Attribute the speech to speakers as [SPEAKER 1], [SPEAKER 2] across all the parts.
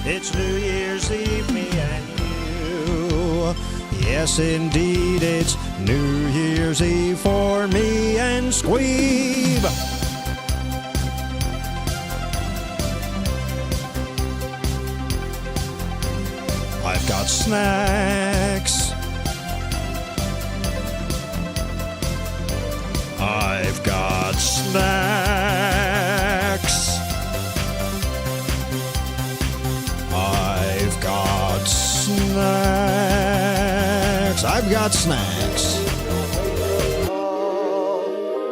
[SPEAKER 1] It's New Year's Eve, me and you. Yes, indeed, it's New Year's Eve for me and Squeeb. I've got snacks. I've got snacks. I've got snacks. I've got snacks.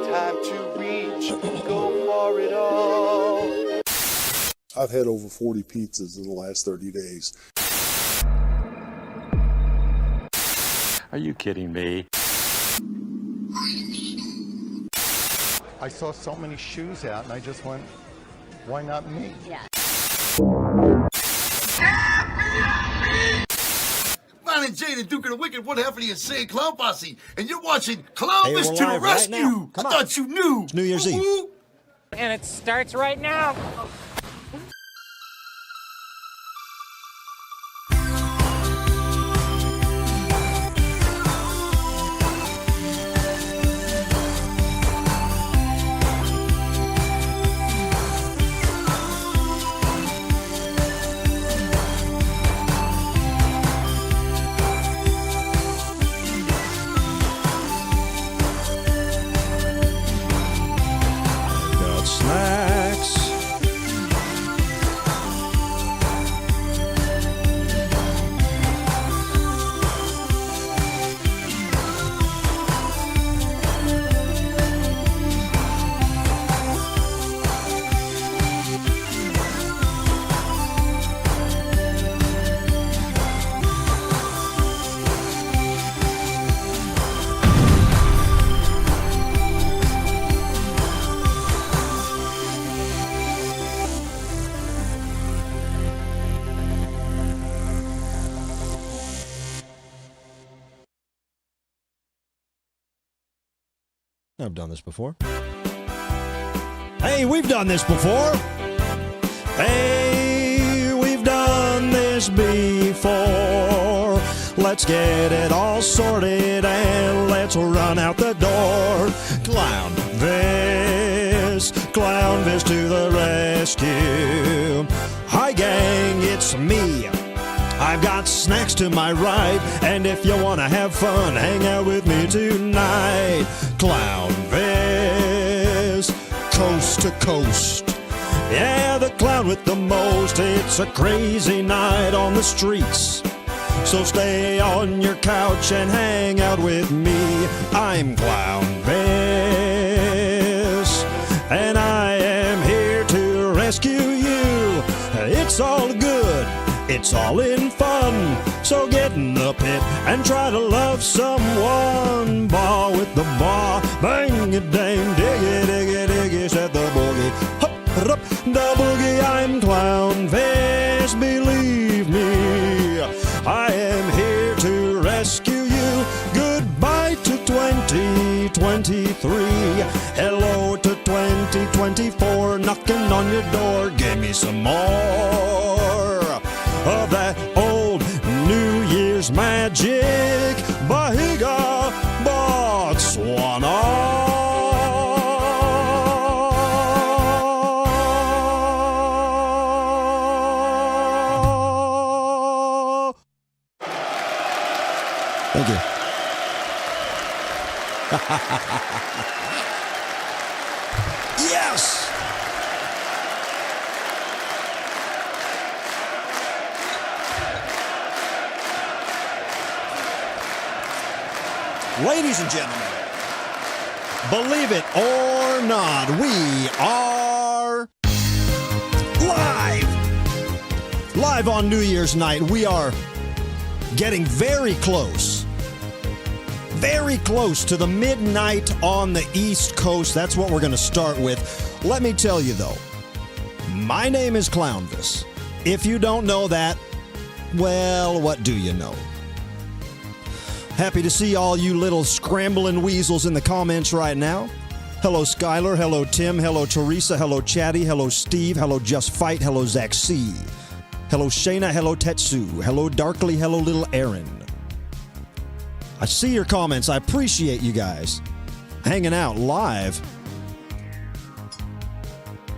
[SPEAKER 2] Time to reach, go for it all.
[SPEAKER 3] I've had over 40 pizzas in the last 30 days.
[SPEAKER 4] Are you kidding me?
[SPEAKER 2] I saw so many shoes out and I just went, why not me?
[SPEAKER 5] Yeah.
[SPEAKER 6] Ron and Jay, the Duke of the Wicked, one half of the Insane Clown Posse, and you're watching Clownvis
[SPEAKER 1] we're
[SPEAKER 6] to the
[SPEAKER 1] live right
[SPEAKER 6] rescue.
[SPEAKER 1] now.
[SPEAKER 6] I
[SPEAKER 1] Come on.
[SPEAKER 6] thought you knew.
[SPEAKER 1] It's New Year's Eve.
[SPEAKER 6] Woo-woo.
[SPEAKER 5] And it starts right now.
[SPEAKER 1] Got snacks. I've done this before. Hey, we've done this before. Hey, we've done this before. Let's get it all sorted and let's run out the door. Clownvis to the rescue. Hi, gang, it's me. I've got snacks to my right, and if you want to have fun, hang out with me tonight. Clownvis, coast to coast. Yeah, the clown with the most. It's a crazy night on the streets. So stay on your couch and hang out with me. I'm Clownvis, and I am here to rescue you. It's all good. It's all in fun, so get in the pit and try to love someone. Ball with the ball, bang it, dang, diggy, diggy, diggy, set the boogie. Hup, hup, the boogie, I'm Clownvis, believe me. I am here to rescue you. Goodbye to 2023. Hello to 2024, knocking on your door. Give me some more of that old New Year's magic. Bahiga, Botswana. Thank you. Yes! Ladies and gentlemen, believe it or not, we are live! Live on New Year's night. We are getting very close to the midnight on the East Coast. That's what we're going to start with. Let me tell you, though, my name is Clownvis. If you don't know that, well, what do you know? Happy to see all you little scrambling weasels in the comments right now. Hello, Skylar. Hello, Tim. Hello, Teresa. Hello, Chatty. Hello, Steve. Hello, Just Fight. Hello, Zach C. Hello, Shayna. Hello, Tetsu. Hello, Darkly. Hello, Little Aaron. I see your comments. I appreciate you guys hanging out live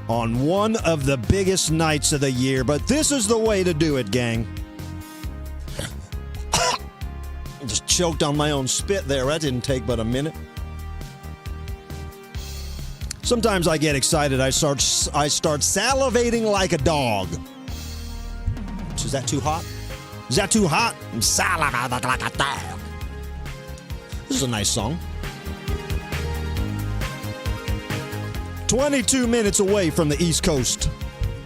[SPEAKER 1] on one of the biggest nights of the year, but this is the way to do it, gang. Just choked on my own spit there. That didn't take but a minute. Sometimes I get excited. I start salivating like a dog. Is that too hot? Is that too hot? I'm salivating like a dog. This is a nice song. 22 minutes away from the East Coast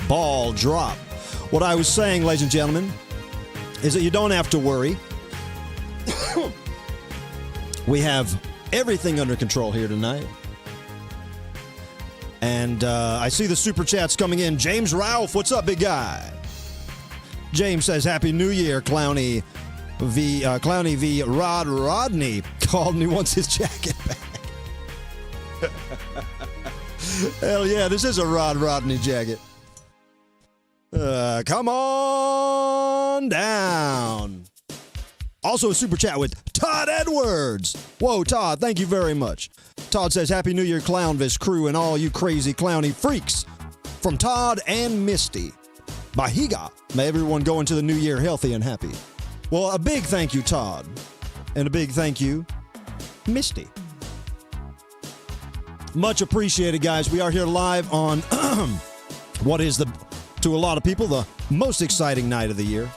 [SPEAKER 1] ball drop. What I was saying, ladies and gentlemen, is that you don't have to worry. We have everything under control here tonight. And I see the super chats coming in. James Ralph, what's up, big guy? James says, Happy New Year, Clowny v. Rod Rodney called me wants his jacket back. Hell yeah, this is a Rod Rodney jacket. Come on down. Also a super chat with Todd Edwards. Whoa, Todd, thank you very much. Todd says, Happy New Year, Clownvis crew, and all you crazy clowny freaks. From Todd and Misty. Bahiga. May everyone go into the new year healthy and happy. Well, a big thank you, Todd. And a big thank you, Misty. Much appreciated, guys. We are here live on what is, to a lot of people, the most exciting night of the year.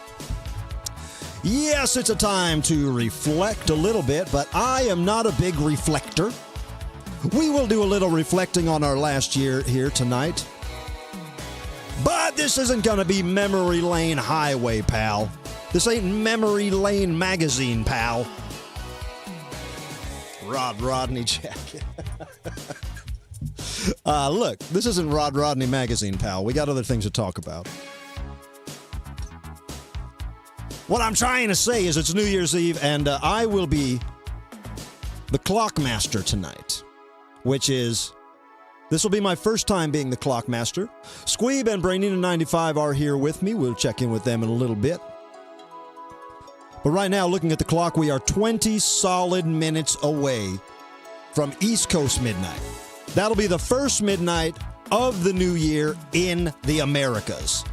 [SPEAKER 1] Yes, it's a time to reflect a little bit, but I am not a big reflector. We will do a little reflecting on our last year here tonight. But this isn't going to be Memory Lane Highway, pal. This ain't Memory Lane Magazine, pal. Rod Rodney jacket. Look, this isn't Rod Rodney Magazine, pal. We got other things to talk about. What I'm trying to say is it's New Year's Eve, and I will be the Clockmaster tonight, which is, this will be my first time being the Clockmaster. Squeeb and Brainina95 are here with me. We'll check in with them in a little bit. But right now, looking at the clock, we are 20 solid minutes away from East Coast midnight. That'll be the first midnight of the new year in the Americas.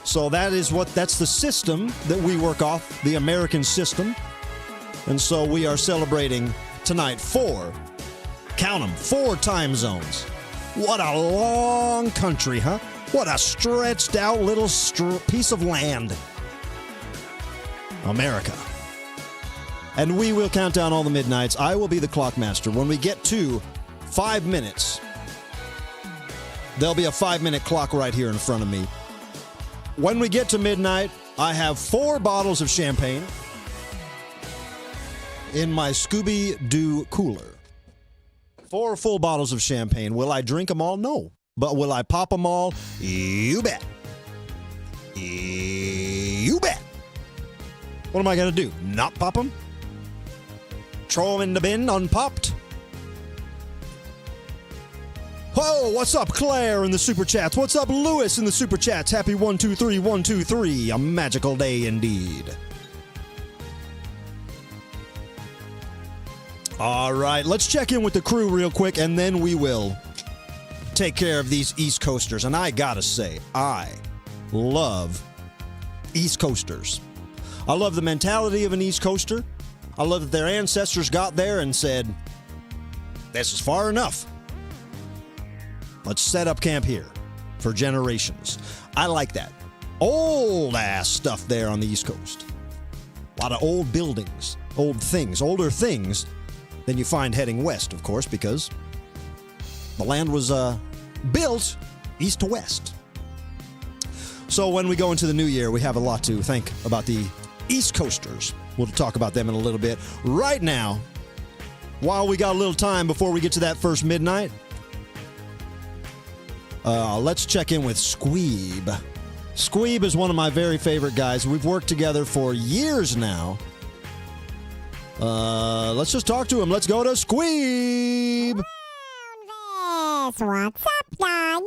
[SPEAKER 1] So that's the system that we work off, the American system. And so we are celebrating tonight 4 time zones. What a long country, huh? What a stretched out little piece of land. America. And we will count down all the midnights. I will be the Clockmaster. When we get to 5 minutes, there'll be a 5-minute clock right here in front of me. When we get to midnight, I have 4 bottles of champagne in my Scooby-Doo cooler. 4 full bottles of champagne. Will I drink them all? No. But will I pop them all? You bet. You bet. What am I going to do? Not pop them? Throw them in the bin unpopped? Whoa, what's up, Claire in the Super Chats? What's up, Lewis in the Super Chats? Happy 123123. A magical day indeed. All right, let's check in with the crew real quick, and then we will take care of these East Coasters. And I gotta say, I love East Coasters. I love the mentality of an East Coaster. I love that their ancestors got there and said, this is far enough. Let's set up camp here for generations. I like that. Old ass stuff there on the East Coast. A lot of old buildings, old things, older things than you find heading west, of course, because the land was built east to west. So when we go into the new year, we have a lot to think about the East Coasters. We'll talk about them in a little bit. Right now, while we got a little time before we get to that first midnight, let's check in with Squeeb. Squeeb is one of my very favorite guys. We've worked together for years now. Let's just talk to him. Let's go to Squeeb.
[SPEAKER 7] Clownvis, what's up, doggy?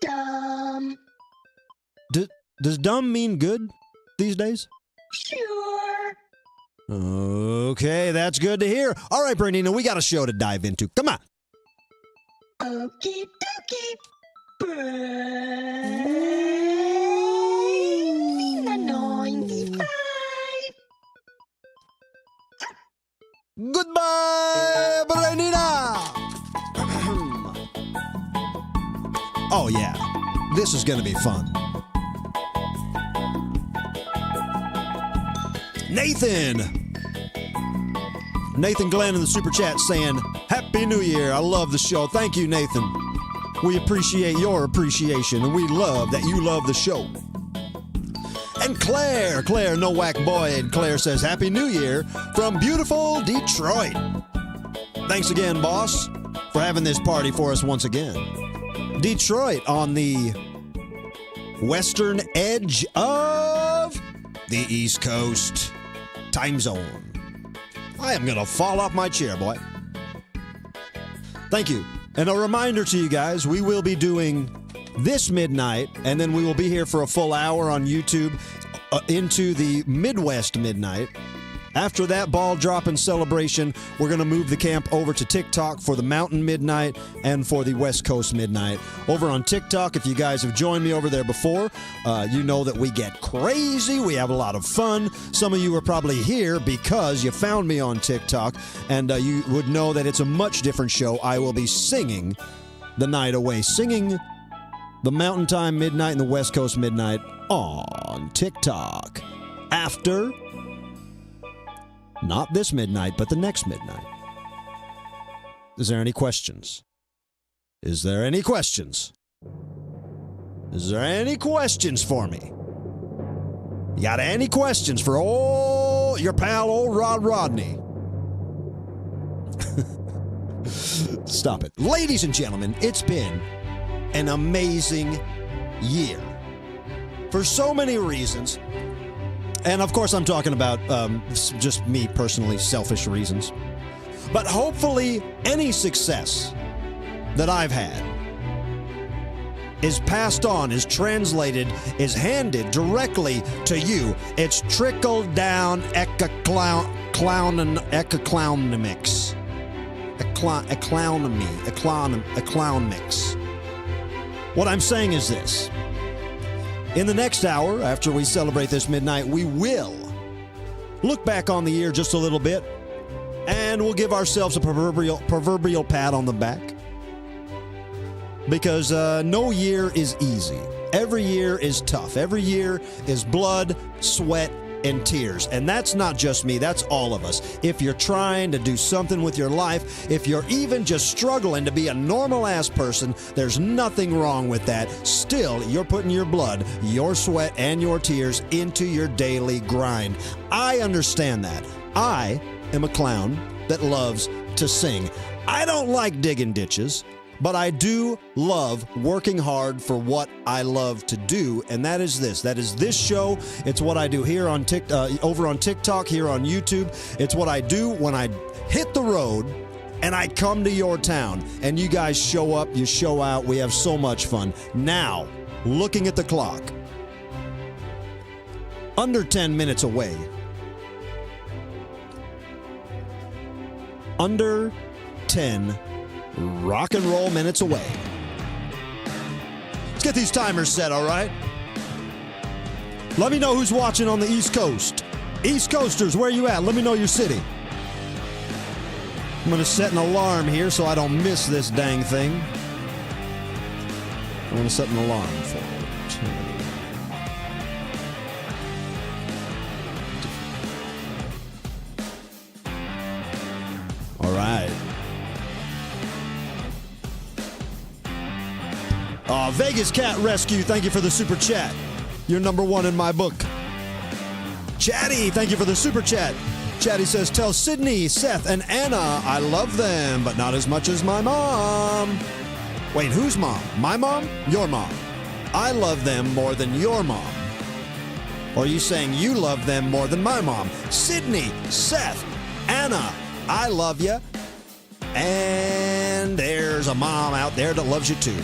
[SPEAKER 8] Dumb.
[SPEAKER 1] Does dumb mean good these days?
[SPEAKER 8] Sure.
[SPEAKER 1] Okay, that's good to hear. All right, Bernina, we got a show to dive into. Come on.
[SPEAKER 8] Okie dokie. Brain 95.
[SPEAKER 1] Goodbye, Bernina. Oh, yeah. This is going to be fun. Nathan Glenn in the super chat saying, Happy New Year. I love the show. Thank you, Nathan. We appreciate your appreciation, and we love that you love the show. And Claire Nowak Boyd. Claire says, Happy New Year from beautiful Detroit. Thanks again, boss, for having this party for us once again. Detroit on the western edge of the East Coast time zone. I am going to fall off my chair, boy. Thank you. And a reminder to you guys, we will be doing this midnight, and then we will be here for a full hour on YouTube into the Midwest midnight. After that ball dropping celebration, we're going to move the camp over to TikTok for the Mountain Midnight and for the West Coast Midnight. Over on TikTok, if you guys have joined me over there before, you know that we get crazy. We have a lot of fun. Some of you are probably here because you found me on TikTok, and you would know that it's a much different show. I will be singing the night away, singing the Mountain Time Midnight and the West Coast Midnight on TikTok. After... not this midnight, but the next midnight. Is there any questions? Is there any questions? Is there any questions for me? You got any questions for your pal, old Rod Rodney? Stop it. Ladies and gentlemen, it's been an amazing year. For so many reasons. And of course, I'm talking about just me personally, selfish reasons. But hopefully, any success that I've had is passed on, is translated, is handed directly to you. It's trickled down clownomics. A clown mix. What I'm saying is this. In the next hour, after we celebrate this midnight, we will look back on the year just a little bit, and we'll give ourselves a proverbial pat on the back. Because no year is easy. Every year is tough. Every year is blood, sweat, and tears. And that's not just me, that's all of us. If you're trying to do something with your life, if you're even just struggling to be a normal-ass person, there's nothing wrong with that. Still, you're putting your blood, your sweat, and your tears into your daily grind. I understand that. I am a clown that loves to sing. I don't like digging ditches, but I do love working hard for what I love to do, and that is this. That is this show. It's what I do here on over on TikTok, here on YouTube. It's what I do when I hit the road and I come to your town, and you guys show up, you show out. We have so much fun. Now, looking at the clock, under 10 minutes away. Under 10 rock and roll minutes away. Let's get these timers set, all right? Let me know who's watching on the East Coast. East Coasters, where you at? Let me know your city. I'm going to set an alarm here so I don't miss this dang thing. I'm going to set an alarm for it. All right. Vegas Cat Rescue, thank you for the super chat. You're number one in my book. Chatty, thank you for the super chat. Chatty says, tell Sydney, Seth, and Anna I love them, but not as much as my mom. Wait, whose mom? My mom? Your mom. I love them more than your mom. Or are you saying you love them more than my mom? Sydney, Seth, Anna, I love you. And there's a mom out there that loves you too.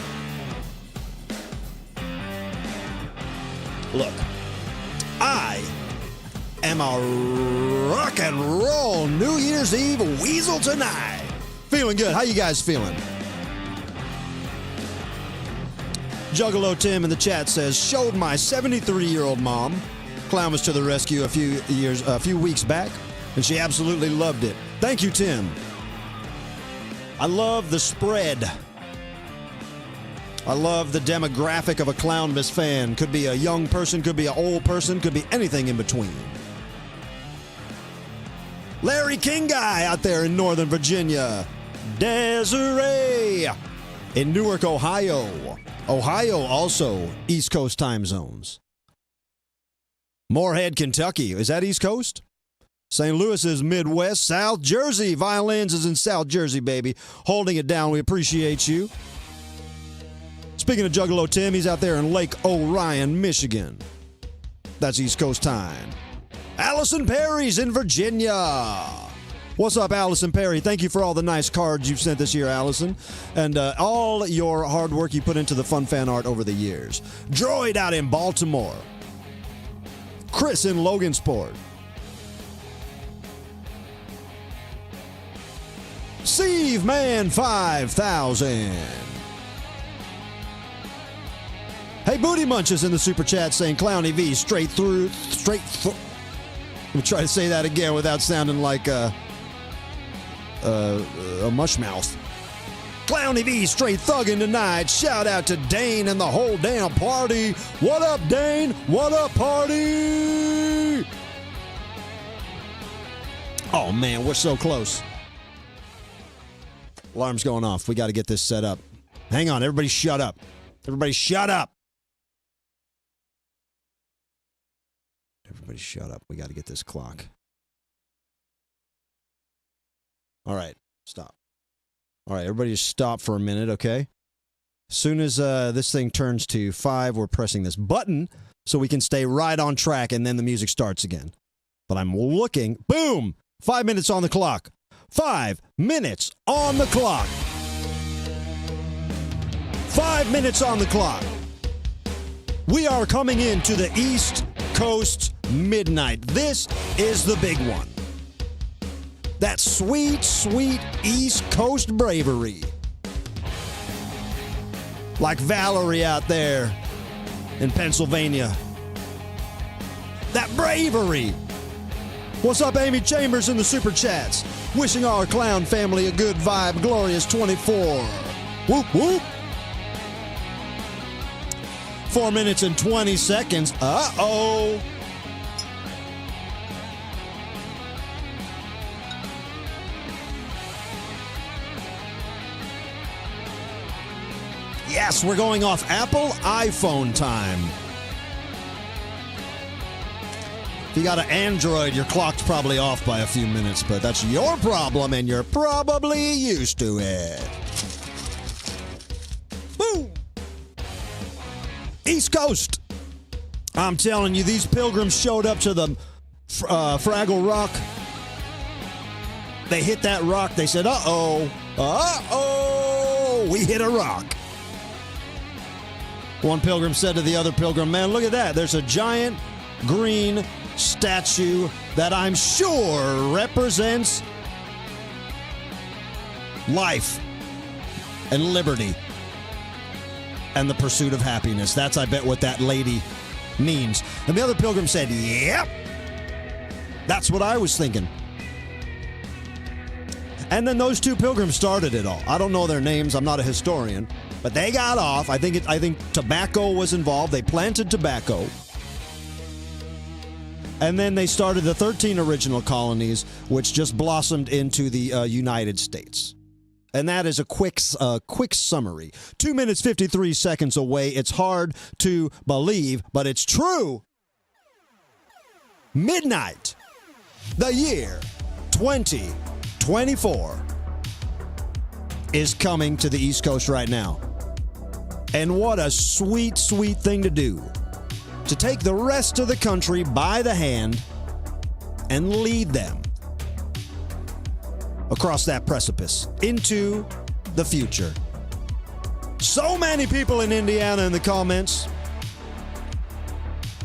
[SPEAKER 1] Look, I am a rock and roll New Year's Eve weasel tonight. Feeling good. How you guys feeling? Juggalo Tim in the chat says, showed my 73-year-old mom Clownvis to the rescue a few weeks back, and she absolutely loved it. Thank you, Tim. I love the spread. I love the demographic of a Clownvis fan. Could be a young person, could be an old person, could be anything in between. Larry King Guy out there in Northern Virginia. Desiree in Newark, Ohio. Ohio also East Coast time zones. Moorhead, Kentucky. Is that East Coast? St. Louis is Midwest. South Jersey. Violins is in South Jersey, baby. Holding it down. We appreciate you. Speaking of Juggalo Tim, he's out there in Lake Orion, Michigan. That's East Coast time. Allison Perry's in Virginia. What's up, Allison Perry? Thank you for all the nice cards you've sent this year, Allison, and all your hard work you put into the fun fan art over the years. Droid out in Baltimore. Chris in Logansport. Steve Man 5000. Hey, Booty Munches in the super chat saying Clowny V straight through. Let me try to say that again without sounding like a mush mouth. Clowny V straight thugging tonight. Shout out to Dane and the whole damn party. What up, Dane? What up, party? Oh man, we're so close. Alarm's going off. We got to get this set up. Hang on, everybody shut up. Everybody shut up. Everybody shut up. We got to get this clock. All right, stop. All right, everybody just stop for a minute, okay? As soon as this thing turns to 5, we're pressing this button so we can stay right on track, and then the music starts again. But I'm looking. Boom! 5 minutes on the clock. 5 minutes on the clock. 5 minutes on the clock. We are coming into the East Coast midnight. This is the big one. That sweet, sweet East Coast bravery. Like Valerie out there in Pennsylvania. That bravery. What's up, Amy Chambers in the super chats? Wishing our clown family a good vibe, glorious 24. Whoop, whoop. 4 minutes and 20 seconds. Uh-oh. Yes, we're going off Apple iPhone time. If you got an Android, your clock's probably off by a few minutes, but that's your problem, and you're probably used to it. Boom! East Coast. I'm telling you, these pilgrims showed up to the Fraggle Rock. They hit that rock. They said, uh-oh, uh-oh, we hit a rock. One pilgrim said to the other pilgrim, man, look at that. There's a giant green statue that I'm sure represents life and liberty and the pursuit of happiness. That's, I bet, what that lady means. And the other pilgrim said, yep, that's what I was thinking. And then those two pilgrims started it all. I don't know their names. I'm not a historian. But they got off. I think tobacco was involved. They planted tobacco. And then they started the 13 original colonies, which just blossomed into the United States. And that is a quick summary. 2 minutes, 53 seconds away. It's hard to believe, but it's true. Midnight, the year 2024, is coming to the East Coast right now. And what a sweet, sweet thing to do. To take the rest of the country by the hand and lead them across that precipice into the future. So many people in Indiana in the comments.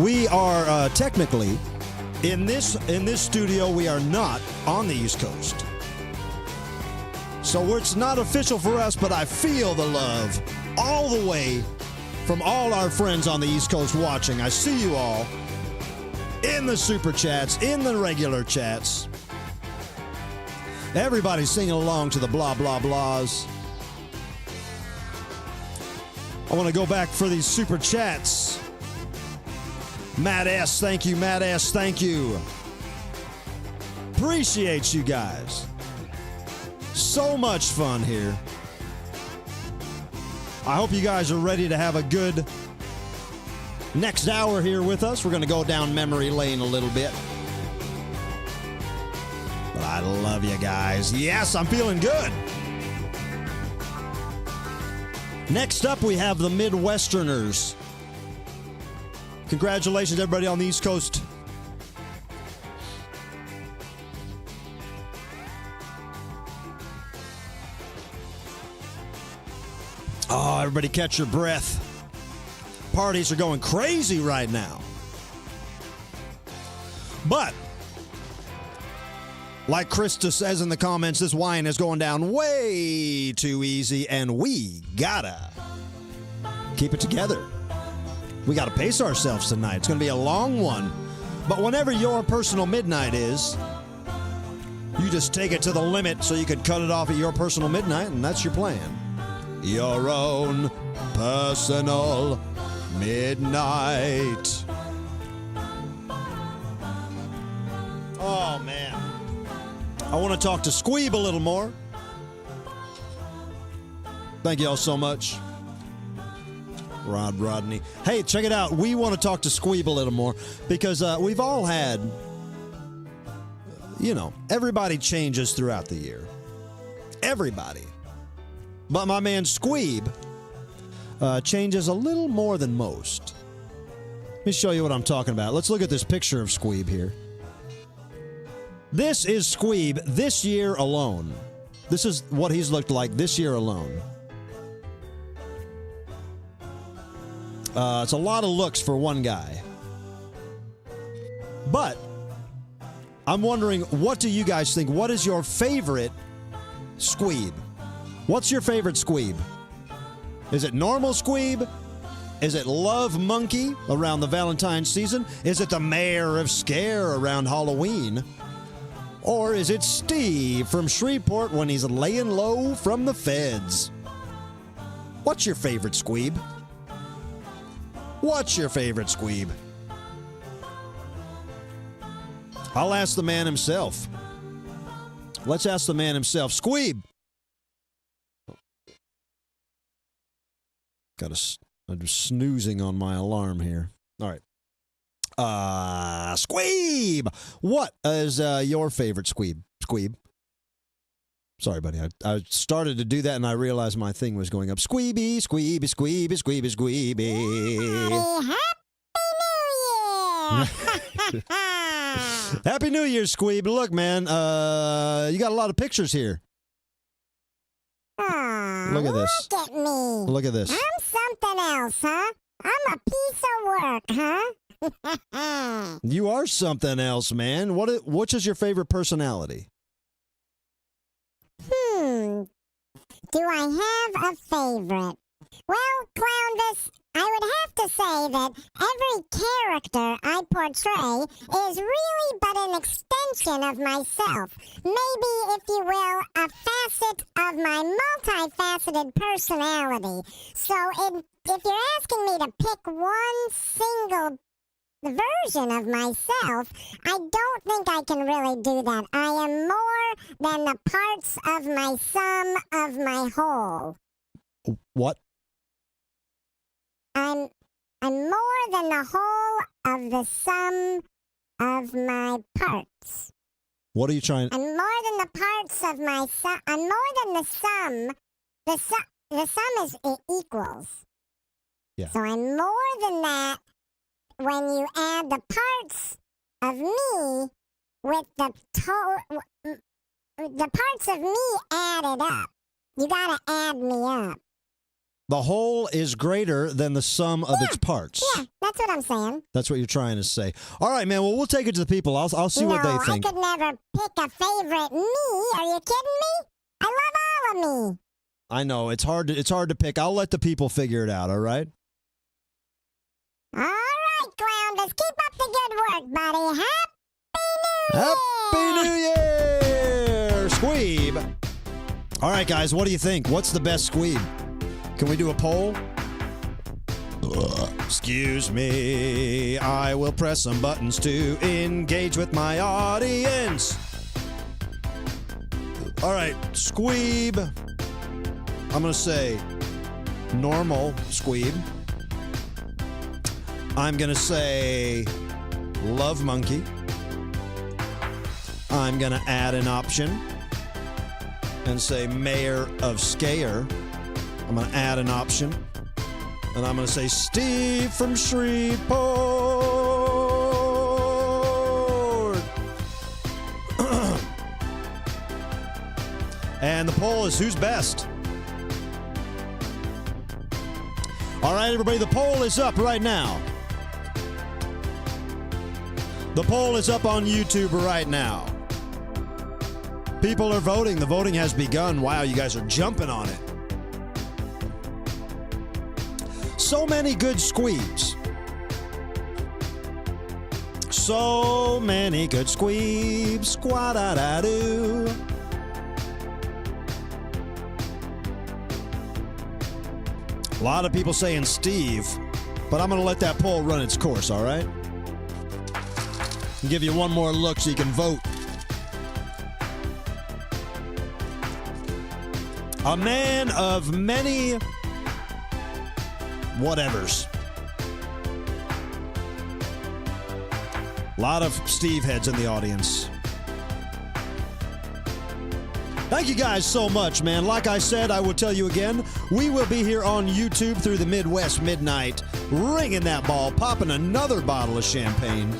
[SPEAKER 1] We are technically in this studio. We are not on the East Coast, so it's not official for us. But I feel the love all the way from all our friends on the East Coast watching. I see you all in the super chats, in the regular chats. Everybody's singing along to the blah blah blahs. I want to go back for these super chats. Matt S., thank you. Matt S., thank you. Appreciate you guys. So much fun here. I hope you guys are ready to have a good next hour here with us. We're going to go down memory lane a little bit. But I love you guys. Yes, I'm feeling good. Next up, we have the Midwesterners. Congratulations, everybody on the East Coast. Oh, everybody catch your breath. Parties are going crazy right now. But, like Krista says in the comments, this wine is going down way too easy, and we gotta keep it together. We gotta pace ourselves tonight. It's gonna be a long one. But whenever your personal midnight is, you just take it to the limit so you can cut it off at your personal midnight, and that's your plan. Your own personal midnight. Oh, man. I want to talk to Squeeb a little more. Thank you all so much. Rodney. Hey, check it out. We want to talk to Squeeb a little more because we've all had, everybody changes throughout the year. Everybody. But my man Squeeb changes a little more than most. Let me show you what I'm talking about. Let's look at this picture of Squeeb here. This is Squeeb this year alone. This is what he's looked like this year alone. It's a lot of looks for one guy. But I'm wondering, what do you guys think? What is your favorite Squeeb? What's your favorite Squeeb? Is it normal Squeeb? Is it Love Monkey around the Valentine's season? Is it the Mayor of Scare around Halloween? Or is it Steve from Shreveport when he's laying low from the feds? What's your favorite Squeeb? What's your favorite Squeeb? I'll ask the man himself. Let's ask the man himself. Squeeb! I'm snoozing on my alarm here. All right. Squeeb! What is your favorite Squeeb? Squeeb. Sorry, buddy. I started to do that and I realized my thing was going up. Squeeby, Squeeby, Squeeby, Squeeby, Squeeby.
[SPEAKER 7] Happy New Year!
[SPEAKER 1] Happy New Year, Squeeb. Look, man, you got a lot of pictures here.
[SPEAKER 7] Aw,
[SPEAKER 1] Look at this.
[SPEAKER 7] Look at me.
[SPEAKER 1] Look at this.
[SPEAKER 7] I'm something else, huh? I'm a piece of work, huh?
[SPEAKER 1] You are something else, man. Which is your favorite personality?
[SPEAKER 7] Do I have a favorite? Well, Clownvis, I would have to say that every character I portray is really but an extension of myself. Maybe, if you will, a facet of my multifaceted personality. So if you're asking me to pick one single version of myself, I don't think I can really do that. I am more than the parts of my sum of my whole.
[SPEAKER 1] What?
[SPEAKER 7] I'm more than the whole of the sum of my parts.
[SPEAKER 1] What are you trying?
[SPEAKER 7] I'm more than the parts of my sum. I'm more than the sum. The sum is equals.
[SPEAKER 1] Yeah.
[SPEAKER 7] So I'm more than that when you add the parts of me with the parts of me added up. You gotta add me up.
[SPEAKER 1] The whole is greater than the sum of its parts.
[SPEAKER 7] Yeah, that's what I'm saying.
[SPEAKER 1] That's what you're trying to say. All right, man. Well, we'll take it to the people. I'll see what they think.
[SPEAKER 7] I could never pick a favorite me. Are you kidding me? I love all of me.
[SPEAKER 1] I know it's hard to pick. I'll let the people figure it out. All right.
[SPEAKER 7] All right, Clownvis. Keep up the good work, buddy.
[SPEAKER 1] Happy New Year, Squeeb. All right, guys. What do you think? What's the best Squeeb? Can we do a poll? Excuse me. I will press some buttons to engage with my audience. All right, Squeeb. I'm going to say normal Squeeb. I'm going to say love monkey. I'm going to add an option and say mayor of Scare. I'm going to add an option. And I'm going to say Steve from Shreveport. And the poll is who's best? All right, everybody, the poll is up right now. The poll is up on YouTube right now. People are voting. The voting has begun. Wow, you guys are jumping on it. So many good Squeebs. So many good Squeebs. Squad-da-da-doo. A lot of people saying Steve, but I'm going to let that poll run its course, all right? I'll give you one more look so you can vote. A man of many whatevers. A lot of Steve heads in the audience. Thank you guys so much, man. Like I said, I will tell you again, we will be here on YouTube through the Midwest Midnight, ringing that ball, popping another bottle of champagne.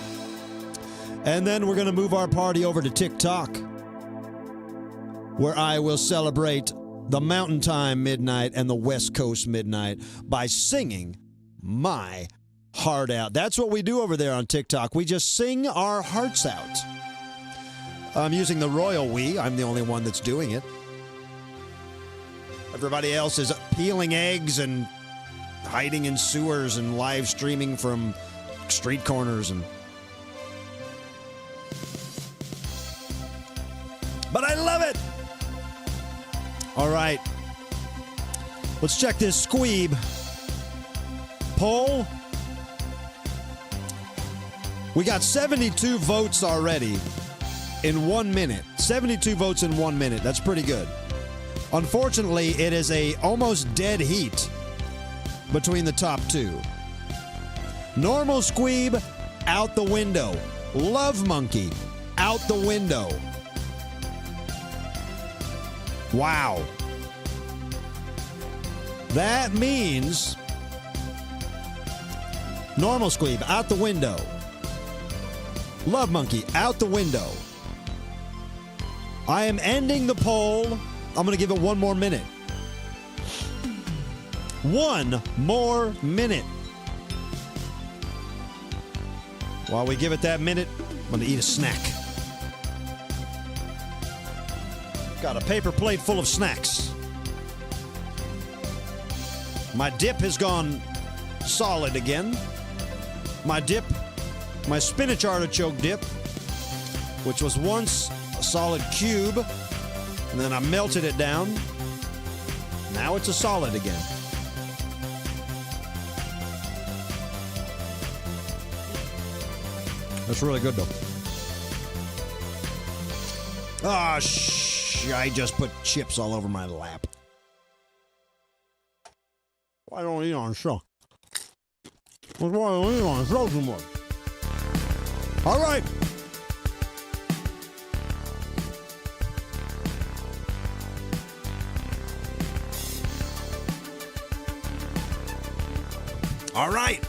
[SPEAKER 1] And then we're going to move our party over to TikTok, where I will celebrate the Mountain Time Midnight and the West Coast Midnight by singing my heart out. That's what we do over there on TikTok. We just sing our hearts out. I'm using the royal we. I'm the only one that's doing it. Everybody else is peeling eggs and hiding in sewers and live streaming from street corners. But I love it. All right. Let's check this Squeeb poll. We got 72 votes already in 1 minute. 72 votes in 1 minute. That's pretty good. Unfortunately, it is a almost dead heat between the top two. Normal Squeeb, out the window. Love Monkey, out the window. Wow. That means Normal Squeeb, out the window. Love Monkey, out the window. I am ending the poll. I'm going to give it 1 more minute. 1 more minute. While we give it that minute, I'm going to eat a snack. Got a paper plate full of snacks. My dip has gone solid again. My dip, my spinach artichoke dip, which was once a solid cube, and then I melted it down. Now it's a solid again. That's really good, though. Ah, I just put chips all over my lap. Why don't I eat on show? That's why I don't eat on show too much. All right. All right.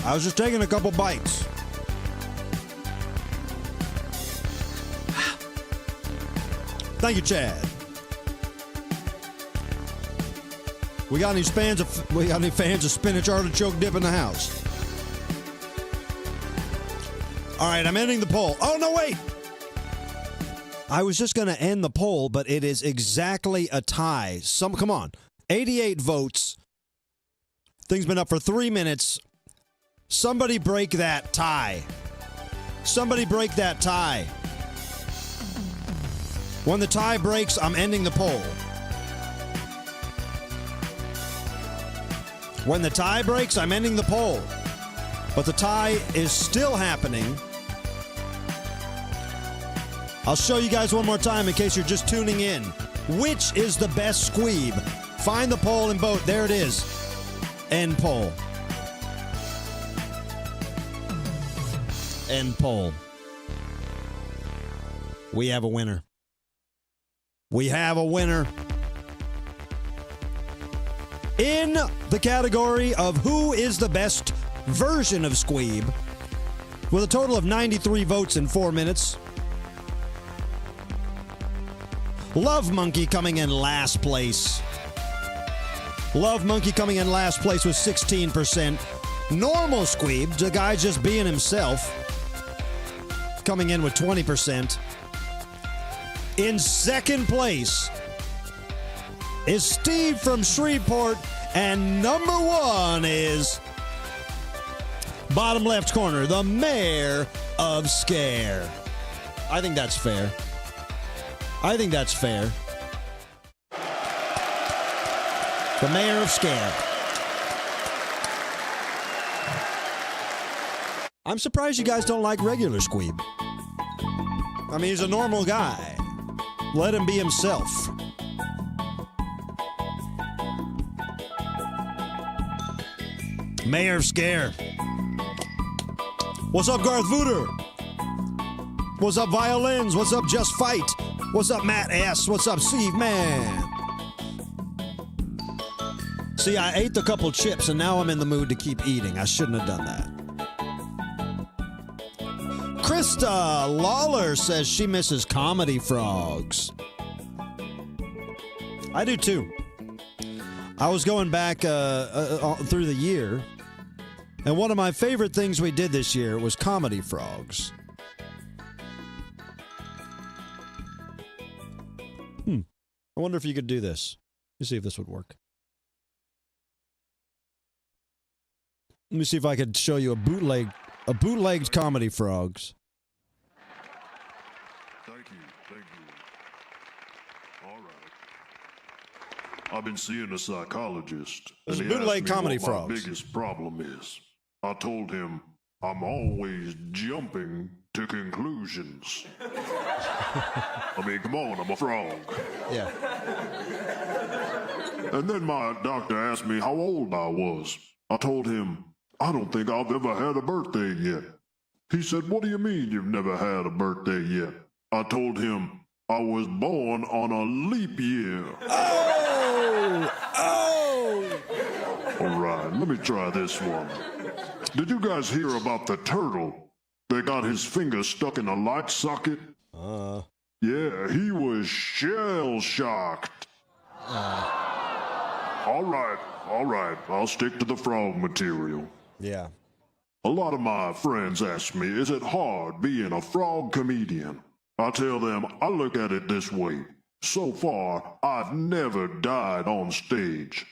[SPEAKER 1] I was just taking a couple bites. Thank you, Chad. We got any fans of spinach artichoke dip in the house? All right, I'm ending the poll. Oh, no, wait. I was just going to end the poll, but it is exactly a tie. Come on. 88 votes. Thing's been up for 3 minutes. Somebody break that tie. Somebody break that tie. When the tie breaks, I'm ending the poll. When the tie breaks, I'm ending the poll. But the tie is still happening. I'll show you guys one more time in case you're just tuning in. Which is the best squeeb? Find the poll and vote. There it is. End poll. End poll. We have a winner. We have a winner. In the category of who is the best version of squeeb, with a total of 93 votes in 4 minutes, Love Monkey coming in last place. Love Monkey coming in last place with 16%. Normal Squeeb, the guy just being himself, coming in with 20%. In second place is Steve from Shreveport, and number one is bottom left corner, the mayor of Scare. I think that's fair. I think that's fair. The mayor of Scare. I'm surprised you guys don't like regular Squeeb. I mean, he's a normal guy. Let him be himself. Mayor of Scare. What's up, Garth Vooter? What's up, Violins? What's up, Just Fight? What's up, Matt S? What's up, Steve Man? See, I ate a couple chips, and now I'm in the mood to keep eating. I shouldn't have done that. Krista Lawler says she misses comedy frogs. I do, too. I was going back through the year, and one of my favorite things we did this year was comedy frogs. I wonder if you could do this. Let's see if this would work. Let me see if I could show you a bootlegged comedy frogs.
[SPEAKER 9] Thank you. All right. I've been seeing a psychologist.
[SPEAKER 1] There's a
[SPEAKER 9] and he
[SPEAKER 1] bootleg
[SPEAKER 9] asked me
[SPEAKER 1] comedy
[SPEAKER 9] what
[SPEAKER 1] frogs.
[SPEAKER 9] My biggest problem is. I told him I'm always jumping to conclusions. I mean, come on, I'm a frog.
[SPEAKER 1] Yeah.
[SPEAKER 9] And then my doctor asked me how old I was. I told him, I don't think I've ever had a birthday yet. He said, what do you mean you've never had a birthday yet? I told him I was born on a leap year.
[SPEAKER 1] Oh!
[SPEAKER 9] All right, let me try this one. Did you guys hear about the turtle that got his finger stuck in a light socket? Yeah, he was shell-shocked. All right, I'll stick to the frog material.
[SPEAKER 1] Yeah.
[SPEAKER 9] A lot of my friends ask me, is it hard being a frog comedian? I tell them, I look at it this way. So far, I've never died on stage.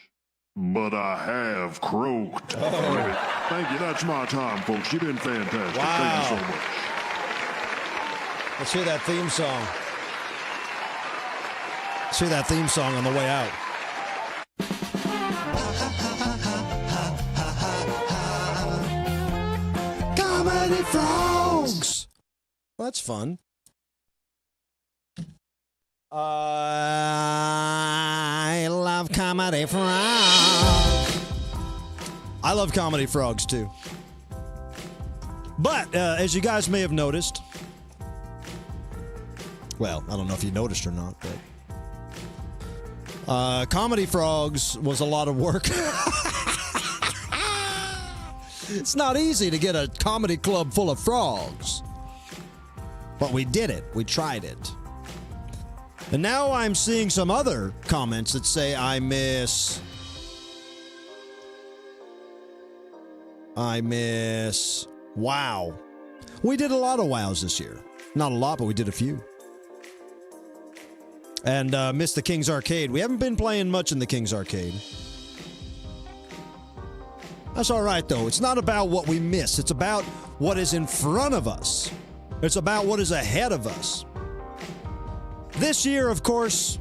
[SPEAKER 9] But I have croaked. Thank you, that's my time, folks. You've been fantastic.
[SPEAKER 1] Wow.
[SPEAKER 9] Thank you so much.
[SPEAKER 1] Let's hear that theme song. Let's hear that theme song on the way out. Comedy frogs. Well, that's fun. I love comedy frogs. I love comedy frogs too. But as you guys may have noticed, well, I don't know if you noticed or not, but comedy frogs was a lot of work. It's not easy to get a comedy club full of frogs. But we did it. We tried it. And now I'm seeing some other comments that say I miss I miss WoW. We did a lot of WoWs this year. Not a lot, but we did a few. And miss the King's Arcade. We haven't been playing much in the King's Arcade. That's all right, though. It's not about what we miss. It's about what is in front of us. It's about what is ahead of us. This year, of course...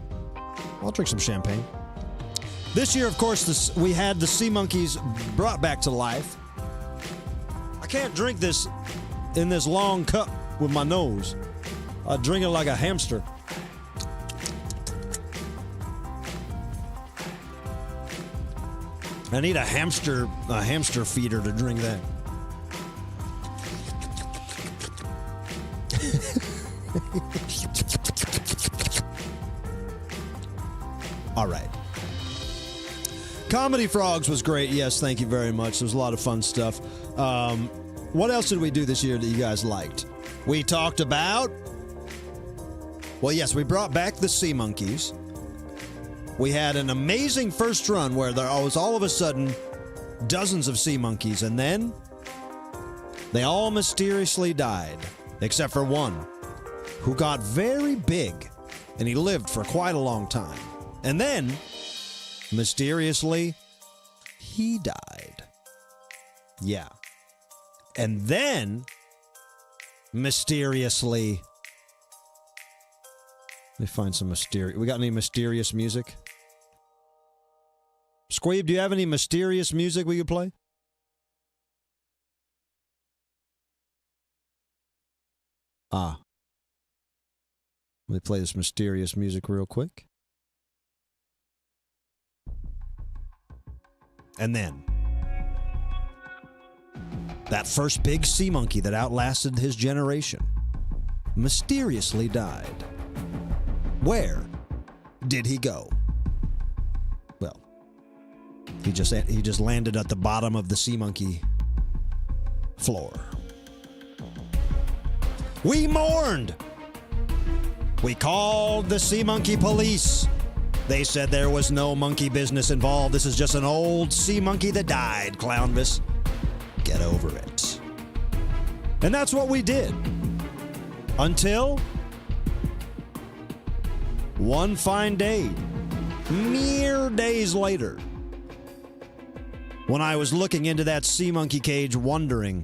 [SPEAKER 1] I'll drink some champagne. This year, of course, we had the sea monkeys brought back to life. I can't drink this in this long cup with my nose. I drink it like a hamster. I need a hamster feeder to drink that. All right. Comedy Frogs was great. Yes, thank you very much. There was a lot of fun stuff. What else did we do this year that you guys liked? We talked about... Well, yes, we brought back the sea monkeys. We had an amazing first run where there was all of a sudden dozens of sea monkeys, and then they all mysteriously died, except for one who got very big, and he lived for quite a long time. And then, mysteriously, he died. Yeah. And then, mysteriously... Let me find some mysterious... We got any mysterious music? Squeeb, do you have any mysterious music we could play? Let me play this mysterious music real quick. And then, that first big sea monkey that outlasted his generation mysteriously died. Where did he go? Well, he just landed at the bottom of the sea monkey floor. We mourned. We called the sea monkey police. They said there was no monkey business involved. This is just an old sea monkey that died, Clownvis. Get over it. And that's what we did. Until one fine day, mere days later, when I was looking into that sea monkey cage wondering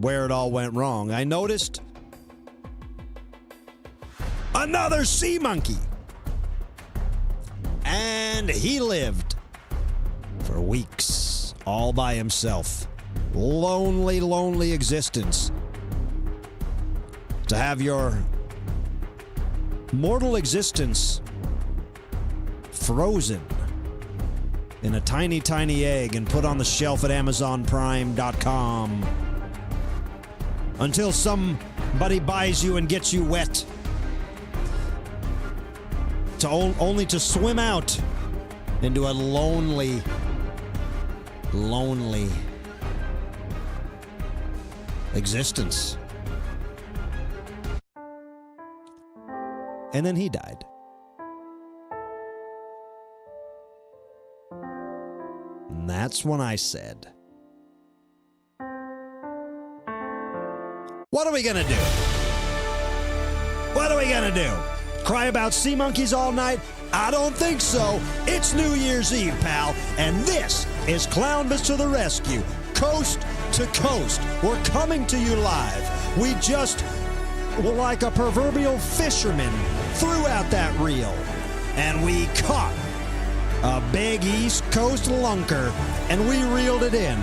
[SPEAKER 1] where it all went wrong, I noticed another sea monkey. And he lived for weeks all by himself. Lonely, lonely existence. To have your mortal existence frozen in a tiny, tiny egg and put on the shelf at AmazonPrime.com until somebody buys you and gets you wet. Only to swim out into a lonely, lonely existence. And then he died. And that's when I said, what are we gonna do? What are we gonna do? Cry about sea monkeys all night? I don't think so. It's New Year's Eve, pal, and this is Clownvis to the rescue. Coast to coast. We're coming to you live. We just, like a proverbial fisherman, threw out that reel, and we caught a big East Coast lunker, and we reeled it in.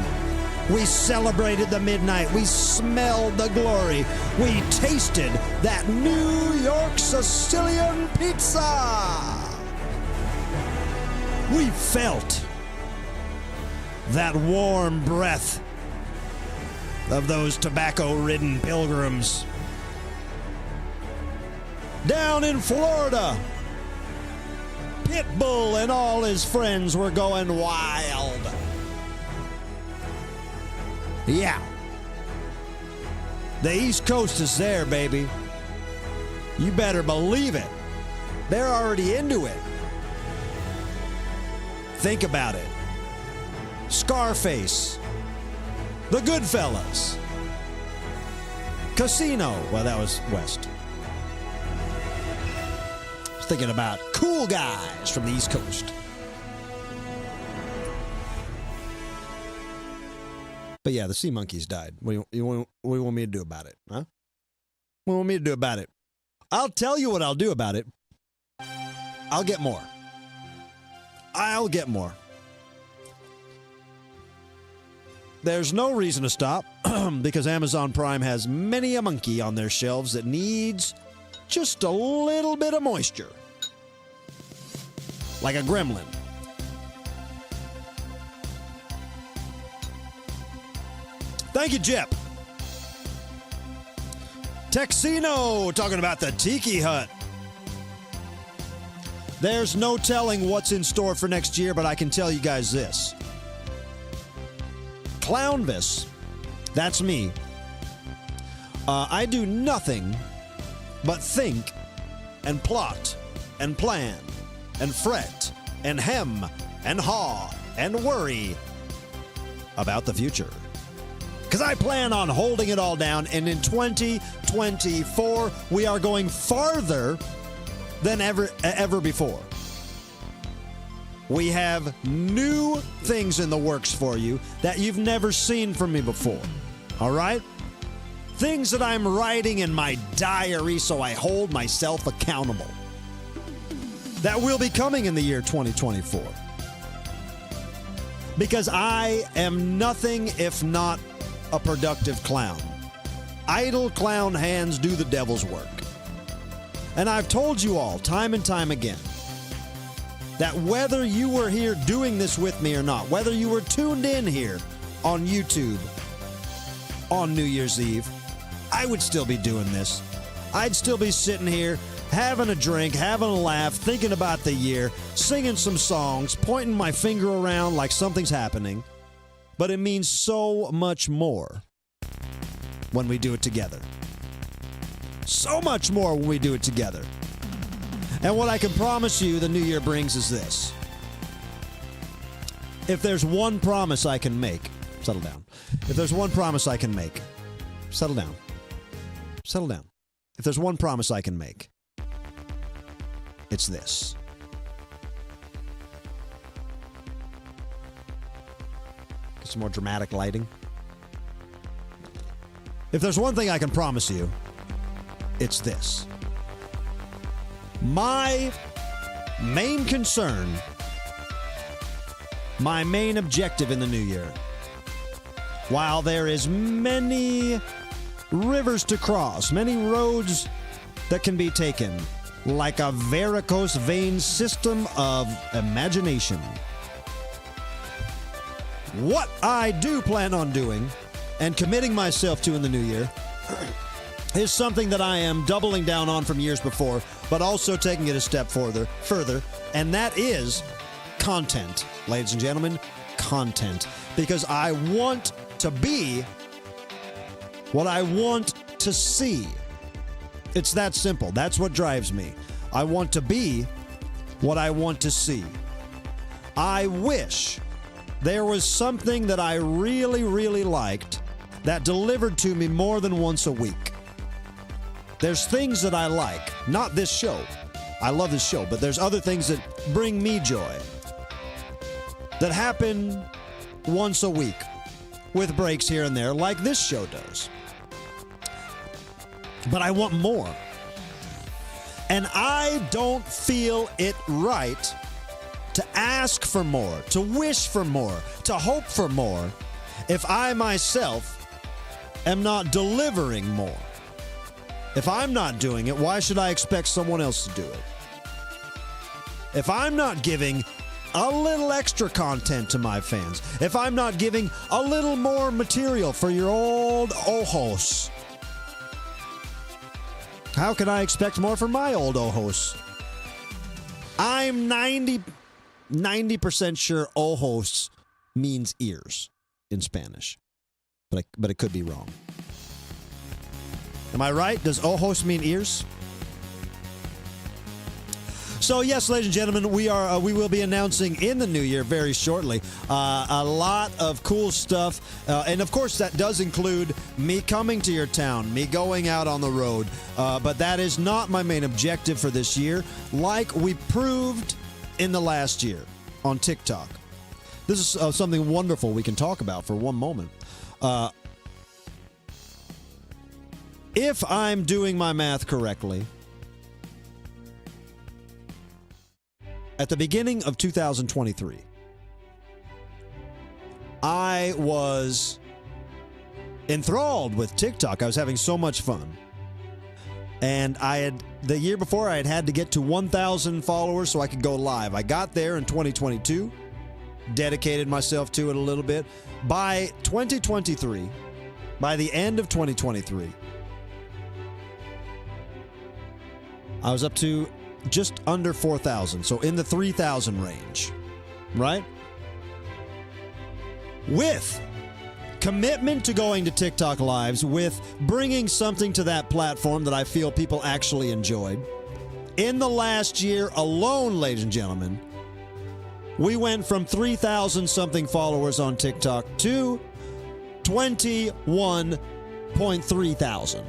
[SPEAKER 1] We celebrated the midnight. We smelled the glory. We tasted that New York Sicilian pizza. We felt that warm breath of those tobacco-ridden pilgrims. Down in Florida, Pitbull and all his friends were going wild. Yeah. The East Coast is there, baby. You better believe it. They're already into it. Think about it. Scarface The Goodfellas. Casino. Well, that was West. I was thinking about Cool Guys from the East Coast. But yeah, the sea monkeys died. What do you want me to do about it? Huh? What do you want me to do about it? I'll tell you what I'll do about it. I'll get more. I'll get more. There's no reason to stop because Amazon Prime has many a monkey on their shelves that needs just a little bit of moisture. Like a gremlin. Thank you, Jep. Texino talking about the Tiki Hut. There's no telling what's in store for next year, but I can tell you guys this. Clownvis, that's me. I do nothing but think and plot and plan and fret and hem and haw and worry about the future. Because I plan on holding it all down, and in 2024, we are going farther than ever before. We have new things in the works for you that you've never seen from me before. All right? Things that I'm writing in my diary so I hold myself accountable. That will be coming in the year 2024. Because I am nothing if not a productive clown. Idle clown hands do the devil's work. And I've told you all time and time again that whether you were here doing this with me or not, whether you were tuned in here on YouTube on New Year's Eve, I would still be doing this. I'd still be sitting here having a drink, having a laugh, thinking about the year, singing some songs, pointing my finger around like something's happening. But it means so much more when we do it together. So much more when we do it together. And what I can promise you the new year brings is this. If there's one promise I can make, settle down. If there's one promise I can make, settle down. Settle down. If there's one promise I can make, it's this. Get some more dramatic lighting. If there's one thing I can promise you, it's this. My main concern, my main objective in the new year, while there is many rivers to cross, many roads that can be taken, like a varicose vein system of imagination, what I do plan on doing and committing myself to in the new year is something that I am doubling down on from years before, but also taking it a step further, and that is content, ladies and gentlemen, content. Because I want to be what I want to see. It's that simple. That's what drives me. I want to be what I want to see. I wish there was something that I really, really liked that delivered to me more than once a week. There's things that I like, not this show. I love this show, but there's other things that bring me joy that happen once a week with breaks here and there, like this show does. But I want more. And I don't feel it right to ask for more, to wish for more, to hope for more, if I myself am not delivering more. If I'm not doing it, why should I expect someone else to do it? If I'm not giving a little extra content to my fans, if I'm not giving a little more material for your old ojos, how can I expect more from my old ojos? I'm 90% sure ojos means ears in Spanish, but it could be wrong. Am I right? Does ojos mean ears? So yes, ladies and gentlemen, we will be announcing in the new year very shortly a lot of cool stuff, and of course that does include me coming to your town, me going out on the road. But that is not my main objective for this year, like we proved in the last year on TikTok. This is something wonderful we can talk about for one moment. If I'm doing my math correctly, at the beginning of 2023, I was enthralled with TikTok. I was having so much fun. And the year before, I had to get to 1,000 followers so I could go live. I got there in 2022, dedicated myself to it a little bit. By 2023, by the end of 2023, I was up to just under 4,000, so in the 3,000 range, right? With commitment to going to TikTok Lives, with bringing something to that platform that I feel people actually enjoyed. In the last year alone, ladies and gentlemen, we went from 3,000 something followers on TikTok to 21.3 thousand.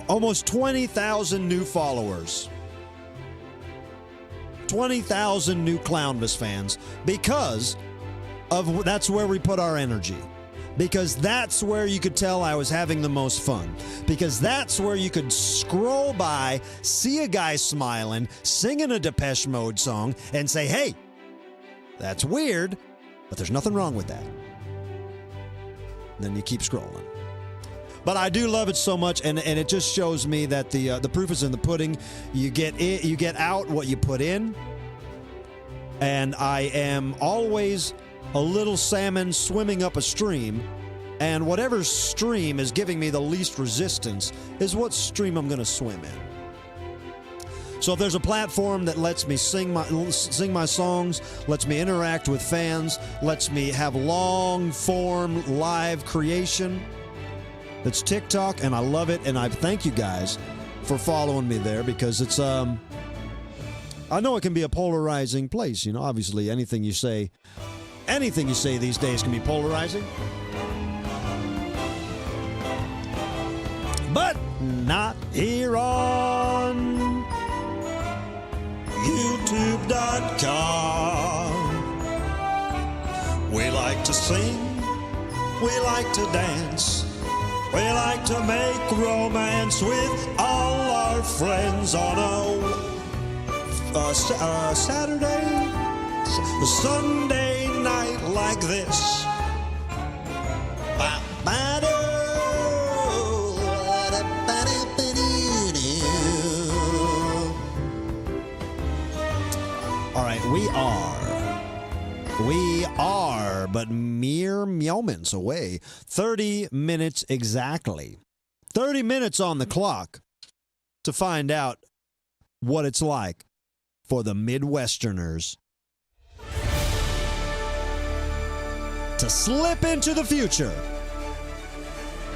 [SPEAKER 1] Almost 20,000 new followers. 20,000 new Clownvis fans, because of that's where we put our energy. Because that's where you could tell I was having the most fun. Because that's where you could scroll by, see a guy smiling, singing a Depeche Mode song, and say, hey, that's weird, but there's nothing wrong with that. Then you keep scrolling. But I do love it so much, and it just shows me that the proof is in the pudding. You get out what you put in, and I am always a little salmon swimming up a stream, and whatever stream is giving me the least resistance is what stream I'm going to swim in. So if there's a platform that lets me sing my songs, lets me interact with fans, lets me have long-form live creation, it's TikTok, and I love it, and I thank you guys for following me there, because it's I know it can be a polarizing place. You know, obviously anything you say these days can be polarizing, but not here on YouTube.com. We like to sing, we like to dance. We like to make romance with all our friends on a Saturday, Sunday night like this. All right, we are but mere moments away. 30 minutes exactly. 30 minutes on the clock to find out what it's like for the Midwesterners to slip into the future.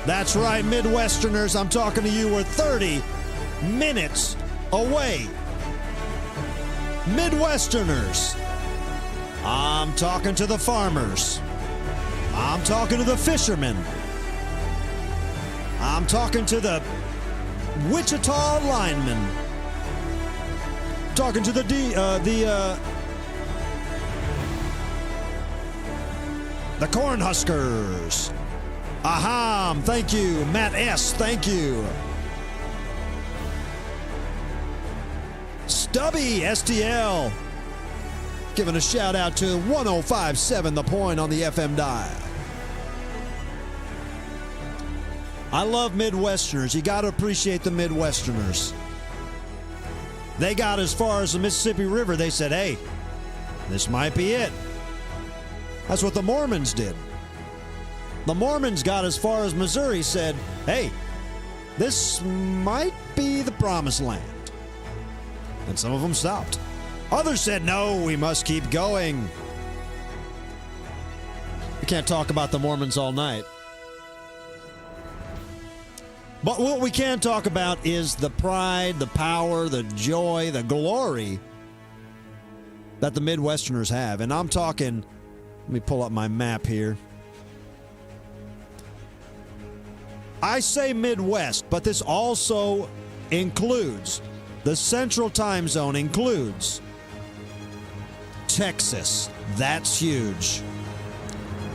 [SPEAKER 1] That's right, Midwesterners, I'm talking to you. We're 30 minutes away. Midwesterners, I'm talking to the farmers. I'm talking to the fishermen. I'm talking to the Wichita linemen. Talking to the Cornhuskers. Aham, thank you. Matt S., thank you. Stubby STL, giving a shout out to 105.7 The Point on the FM dial. I love Midwesterners. You got to appreciate the Midwesterners. They got as far as the Mississippi River. They said, hey, this might be it. That's what the Mormons did. The Mormons got as far as Missouri, said, hey, this might be the promised land. And some of them stopped. Others said, no, we must keep going. We can't talk about the Mormons all night. But what we can talk about is the pride, the power, the joy, the glory that the Midwesterners have. And I'm talking, let me pull up my map here. I say Midwest, but this also includes, the Central Time Zone includes Texas. That's huge.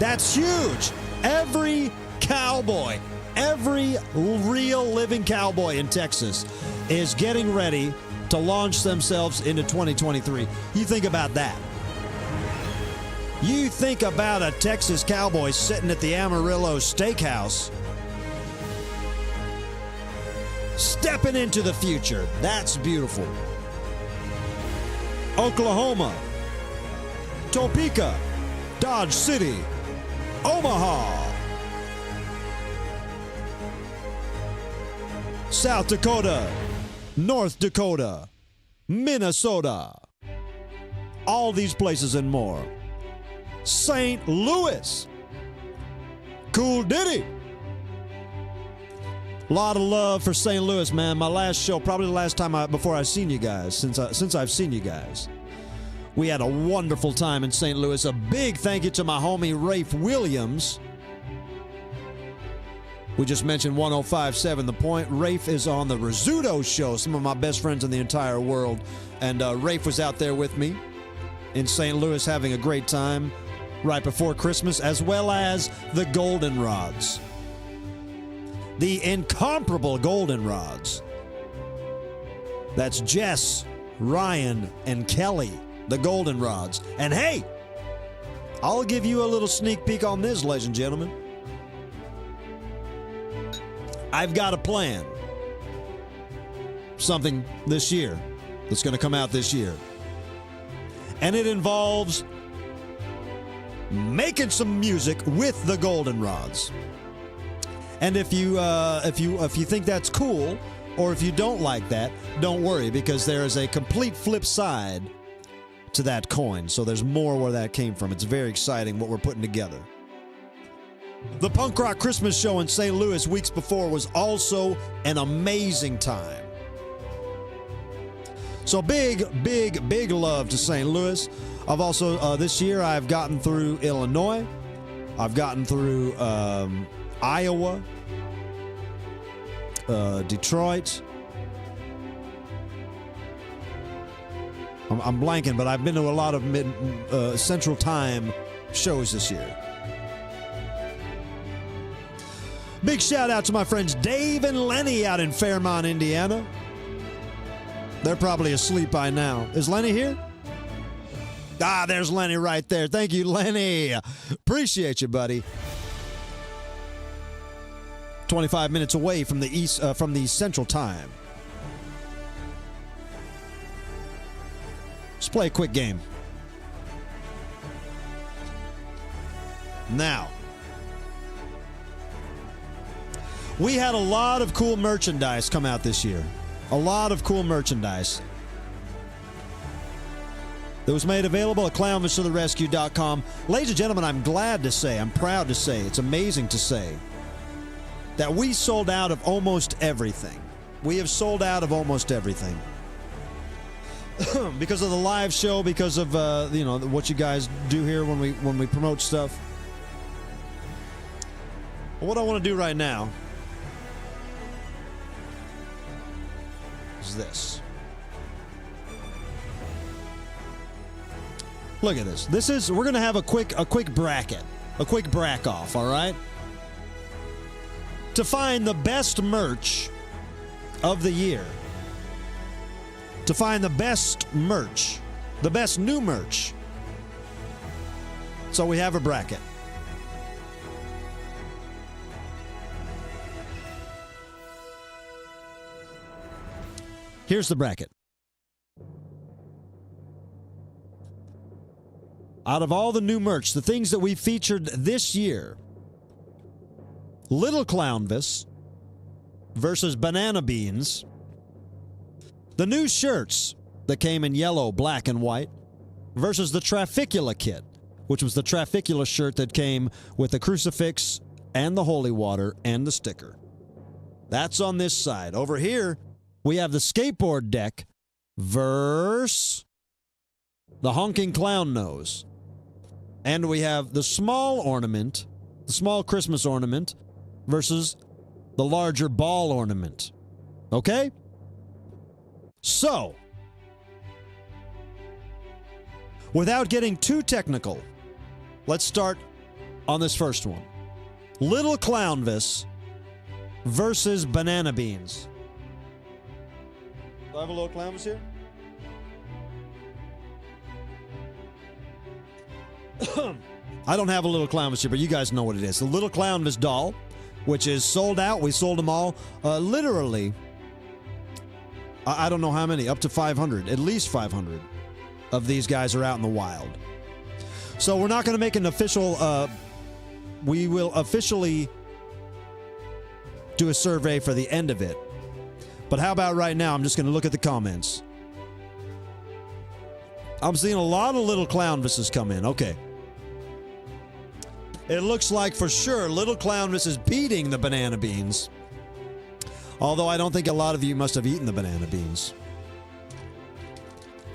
[SPEAKER 1] That's huge. Every cowboy, every real living cowboy in Texas is getting ready to launch themselves into 2023. You think about that. You think about a Texas cowboy sitting at the Amarillo Steakhouse, stepping into the future. That's beautiful. Oklahoma, Topeka, Dodge City, Omaha, South Dakota, North Dakota, Minnesota, all these places and more. St. Louis, Cool Diddy. A lot of love for St. Louis, man. My last show, probably the last time before I've seen you guys, since I've seen you guys. We had a wonderful time in St. Louis. A big thank you to my homie Rafe Williams. We just mentioned 105.7 The Point. Rafe is on the Rizzuto Show, some of my best friends in the entire world. And Rafe was out there with me in St. Louis having a great time right before Christmas, as well as the Goldenrods. The incomparable Goldenrods. That's Jess, Ryan, and Kelly, the Goldenrods. And hey, I'll give you a little sneak peek on this, ladies and gentlemen. I've got a plan. Something this year that's going to come out this year. And it involves making some music with the Goldenrods. And if you think that's cool, or if you don't like that, don't worry, because there is a complete flip side to that coin. So there's more where that came from. It's very exciting what we're putting together. The Punk Rock Christmas show in St. Louis weeks before was also an amazing time. So big love to St. Louis. I've also, this year, I've gotten through Illinois. I've gotten through Iowa, Detroit. I'm blanking, but I've been to a lot of Central Time shows this year. Big shout out to my friends Dave and Lenny out in Fairmont, Indiana. They're probably asleep by now. Is Lenny here? Ah, there's Lenny right there. Thank you, Lenny. Appreciate you, buddy. 25 minutes away from the Central Time. Let's play a quick game. Now, we had a lot of cool merchandise come out this year. A lot of cool merchandise that was made available at clownvistotherescue.com. Ladies and gentlemen, I'm glad to say, I'm proud to say, it's amazing to say that we sold out of almost everything. We have sold out of almost everything. Because of the live show, because of what you guys do here when we promote stuff. But what I want to do right now is this. Look at this. We're gonna have a quick bracket, a quick brack off. All right. To find the best merch of the year. To find the best merch, the best new merch. So we have a bracket. Here's the bracket. Out of all the new merch, the things that we featured this year, Little Clownvis versus Banana Beans. The new shirts that came in yellow, black, and white versus the Trafficula kit, which was the Trafficula shirt that came with the crucifix and the holy water and the sticker. That's on this side. Over here, we have the skateboard deck versus the honking clown nose. And we have the small ornament, the small Christmas ornament, versus the larger ball ornament. Okay? So, without getting too technical, let's start on this first one. Little Clownvis versus Banana Beans. Do I have a little Clownvis here? I don't have a little Clownvis here, but you guys know what it is. The Little Clownvis doll, which is sold out. We sold them all. Literally, I don't know how many, up to 500, at least 500 of these guys are out in the wild. So we're not going to make an official, we will officially do a survey for the end of it. But how about right now? I'm just going to look at the comments. I'm seeing a lot of Little Clownvises come in. Okay. It looks like for sure Little Clownvis is beating the Banana Beans. Although I don't think a lot of you must have eaten the Banana Beans.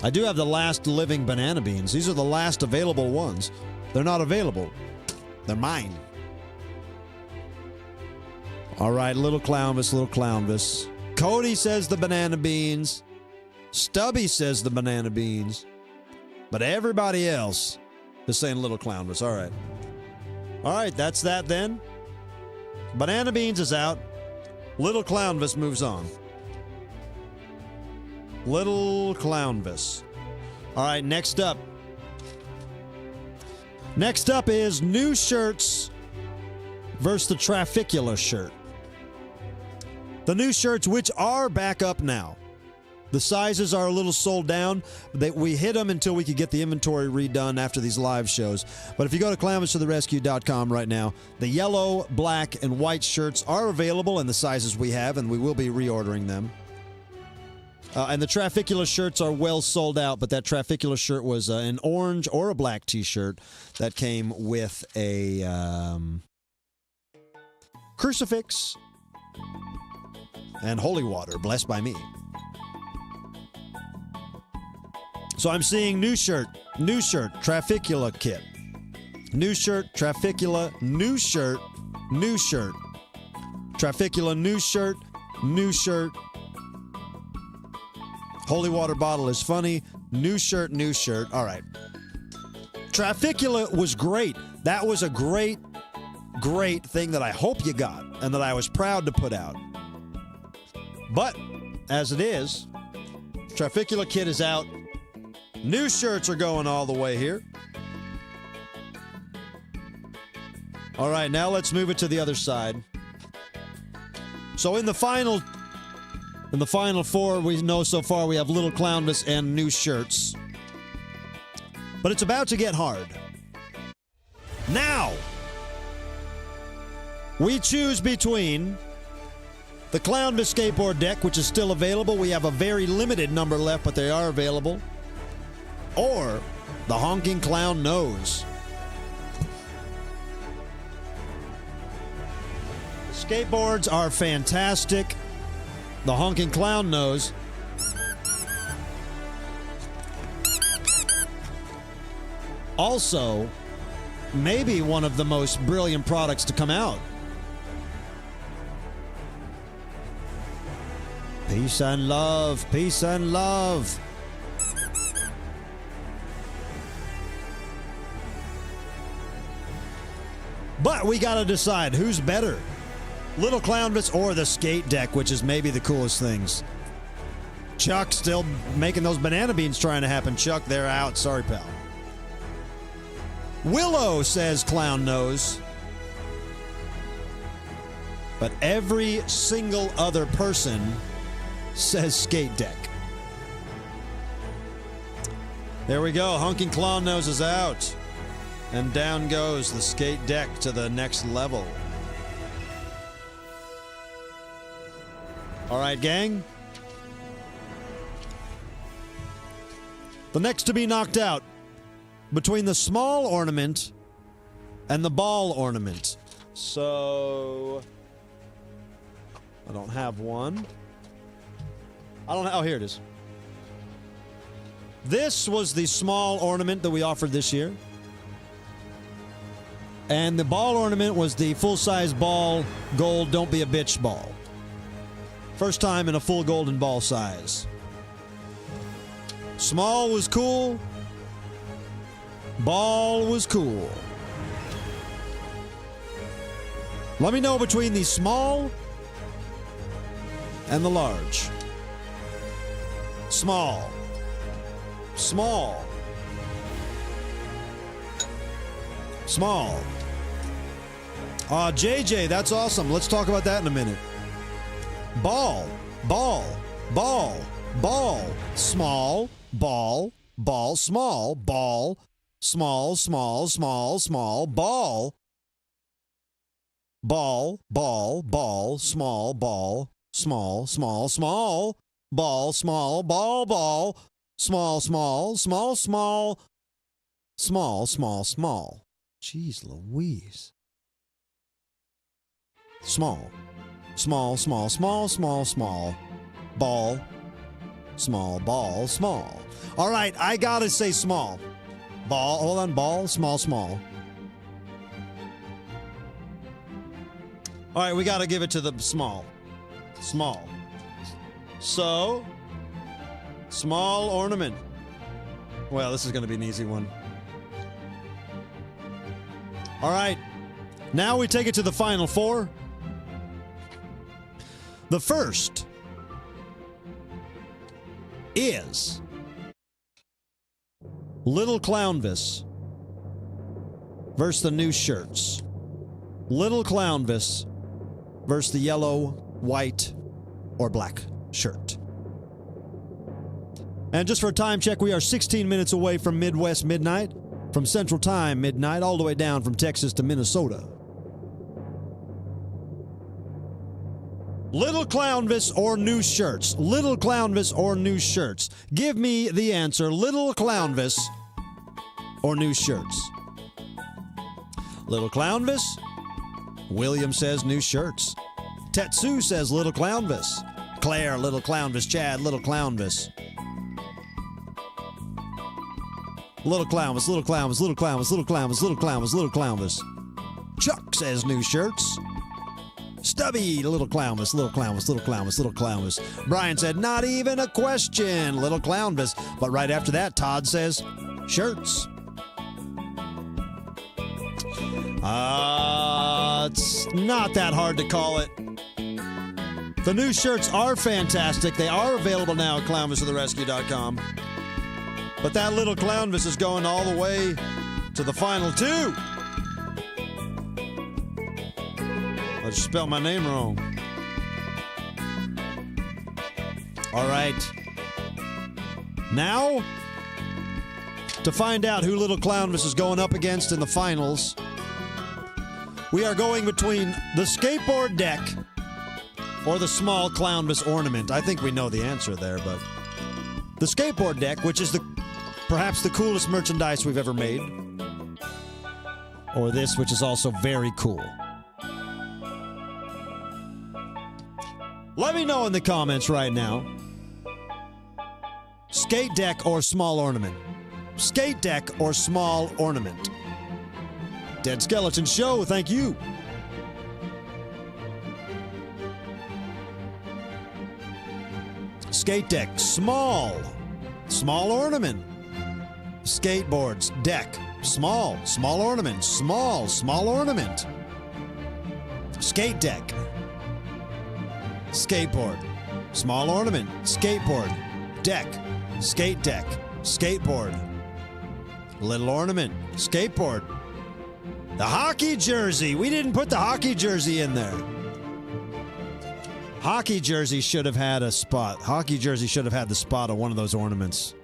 [SPEAKER 1] I do have the last living Banana Beans. These are the last available ones. They're not available. They're mine. All right, Little Clownvis, Little Clownvis. Cody says the Banana Beans. Stubby says the Banana Beans. But everybody else is saying Little Clownvis. All right. All right, that's that then. Banana Beans is out. Little Clownvis moves on. Little Clownvis. All right, next up. Next up is new shirts versus the Trafficula shirt. The new shirts, which are back up now. The sizes are a little sold down. We hit them until we could get the inventory redone after these live shows. But if you go to clownvistotherescue.com right now, the yellow, black, and white shirts are available in the sizes we have, and we will be reordering them. And the Trafficula shirts are well sold out, but that Trafficula shirt was an orange or a black t-shirt that came with a crucifix and holy water, blessed by me. So I'm seeing new shirt, Trafficula kit. New shirt, Trafficula, new shirt, new shirt. Trafficula, new shirt, new shirt. Holy water bottle is funny. New shirt, new shirt. All right. Trafficula was great. That was a great, great thing that I hope you got and that I was proud to put out. But, as it is, Trafficula kit is out. New shirts are going all the way here. All right, now let's move it to the other side. So in the final four, we know so far we have Little Clownvis and new shirts. But it's about to get hard. Now, we choose between the Clownvis skateboard deck, which is still available. We have a very limited number left, but they are available. Or the honking clown nose. The skateboards are fantastic. The honking clown nose. Also, maybe one of the most brilliant products to come out. Peace and love. Peace and love. But we got to decide who's better. Little Clownvis or the skate deck, which is maybe the coolest things. Chuck still making those banana beans trying to happen. Chuck, they're out. Sorry, pal. Willow says clown nose. But every single other person says skate deck. There we go. Honking clown nose is out. And down goes the skate deck to the next level. All right, gang. The next to be knocked out between the small ornament and the ball ornament. So, I don't have one. Oh, here it is. This was the small ornament that we offered this year. And the ball ornament was the full-size ball gold Don't Be a Bitch ball. First time in a full golden ball size. Small was cool. Ball was cool. Let me know between the small and the large. Small. Small. Small. JJ, that's awesome. Let's talk about that in a minute. Ball. Ball. Ball. Ball. Small. Ball. Ball. Small. Ball. Small. Small. Small. Small. Ball. Ball. Ball. Ball. Small. Ball. Small. Small. Small. Ball. Small. Ball. Ball. Small. Small. Small. Small. Small. Small. Small. Jeez Louise. Small. Small, small, small, small, small. Ball. Small, ball, small. All right, I gotta say small. Ball, hold on, ball, small, small. All right, we gotta give it to the small. Small. So, small ornament. Well, this is gonna be an easy one. All right, now we take it to the final four. The first is Little Clownvis versus the new shirts. Little Clownvis versus the yellow, white, or black shirt. And just for a time check, we are 16 minutes away from Midwest Midnight, from Central Time Midnight, all the way down from Texas to Minnesota. Little Clownvis or new shirts? Little Clownvis or new shirts? Give me the answer. Little Clownvis or new shirts? Little Clownvis? William says new shirts. Tetsu says Little Clownvis. Claire, Little Clownvis. Chad, Little Clownvis. Little Clownvis, Little Clownvis, Little Clownvis, Little Clownvis, Little Clownvis, Little Clownvis. Chuck says new shirts. Stubby, Little Clownvis, Little Clownvis, Little Clownvis, Little Clownvis. Brian said, not even a question, Little Clownvis. But right after that, Todd says, shirts. It's not that hard to call it. The new shirts are fantastic. They are available now at clownvisoftherescue.com. But that Little Clownvis is going all the way to the final two. I just spelled my name wrong. All right. Now, to find out who Little Clownvis is going up against in the finals, we are going between the skateboard deck or the small Clownvis ornament. I think we know the answer there, but the skateboard deck, which is perhaps the coolest merchandise we've ever made, or this, which is also very cool. Let me know in the comments right now. Skate deck or small ornament? Skate deck or small ornament? Dead Skeleton Show, thank you. Skate deck, small. Small ornament. Skateboards, deck, small. Small ornament, small. Small ornament. Skate deck. Skateboard. Small ornament. Skateboard. Deck. Skate deck. Skateboard. Little ornament. Skateboard. The hockey jersey. We didn't put the hockey jersey in there. Hockey jersey should have had a spot. Hockey jersey should have had the spot of one of those ornaments.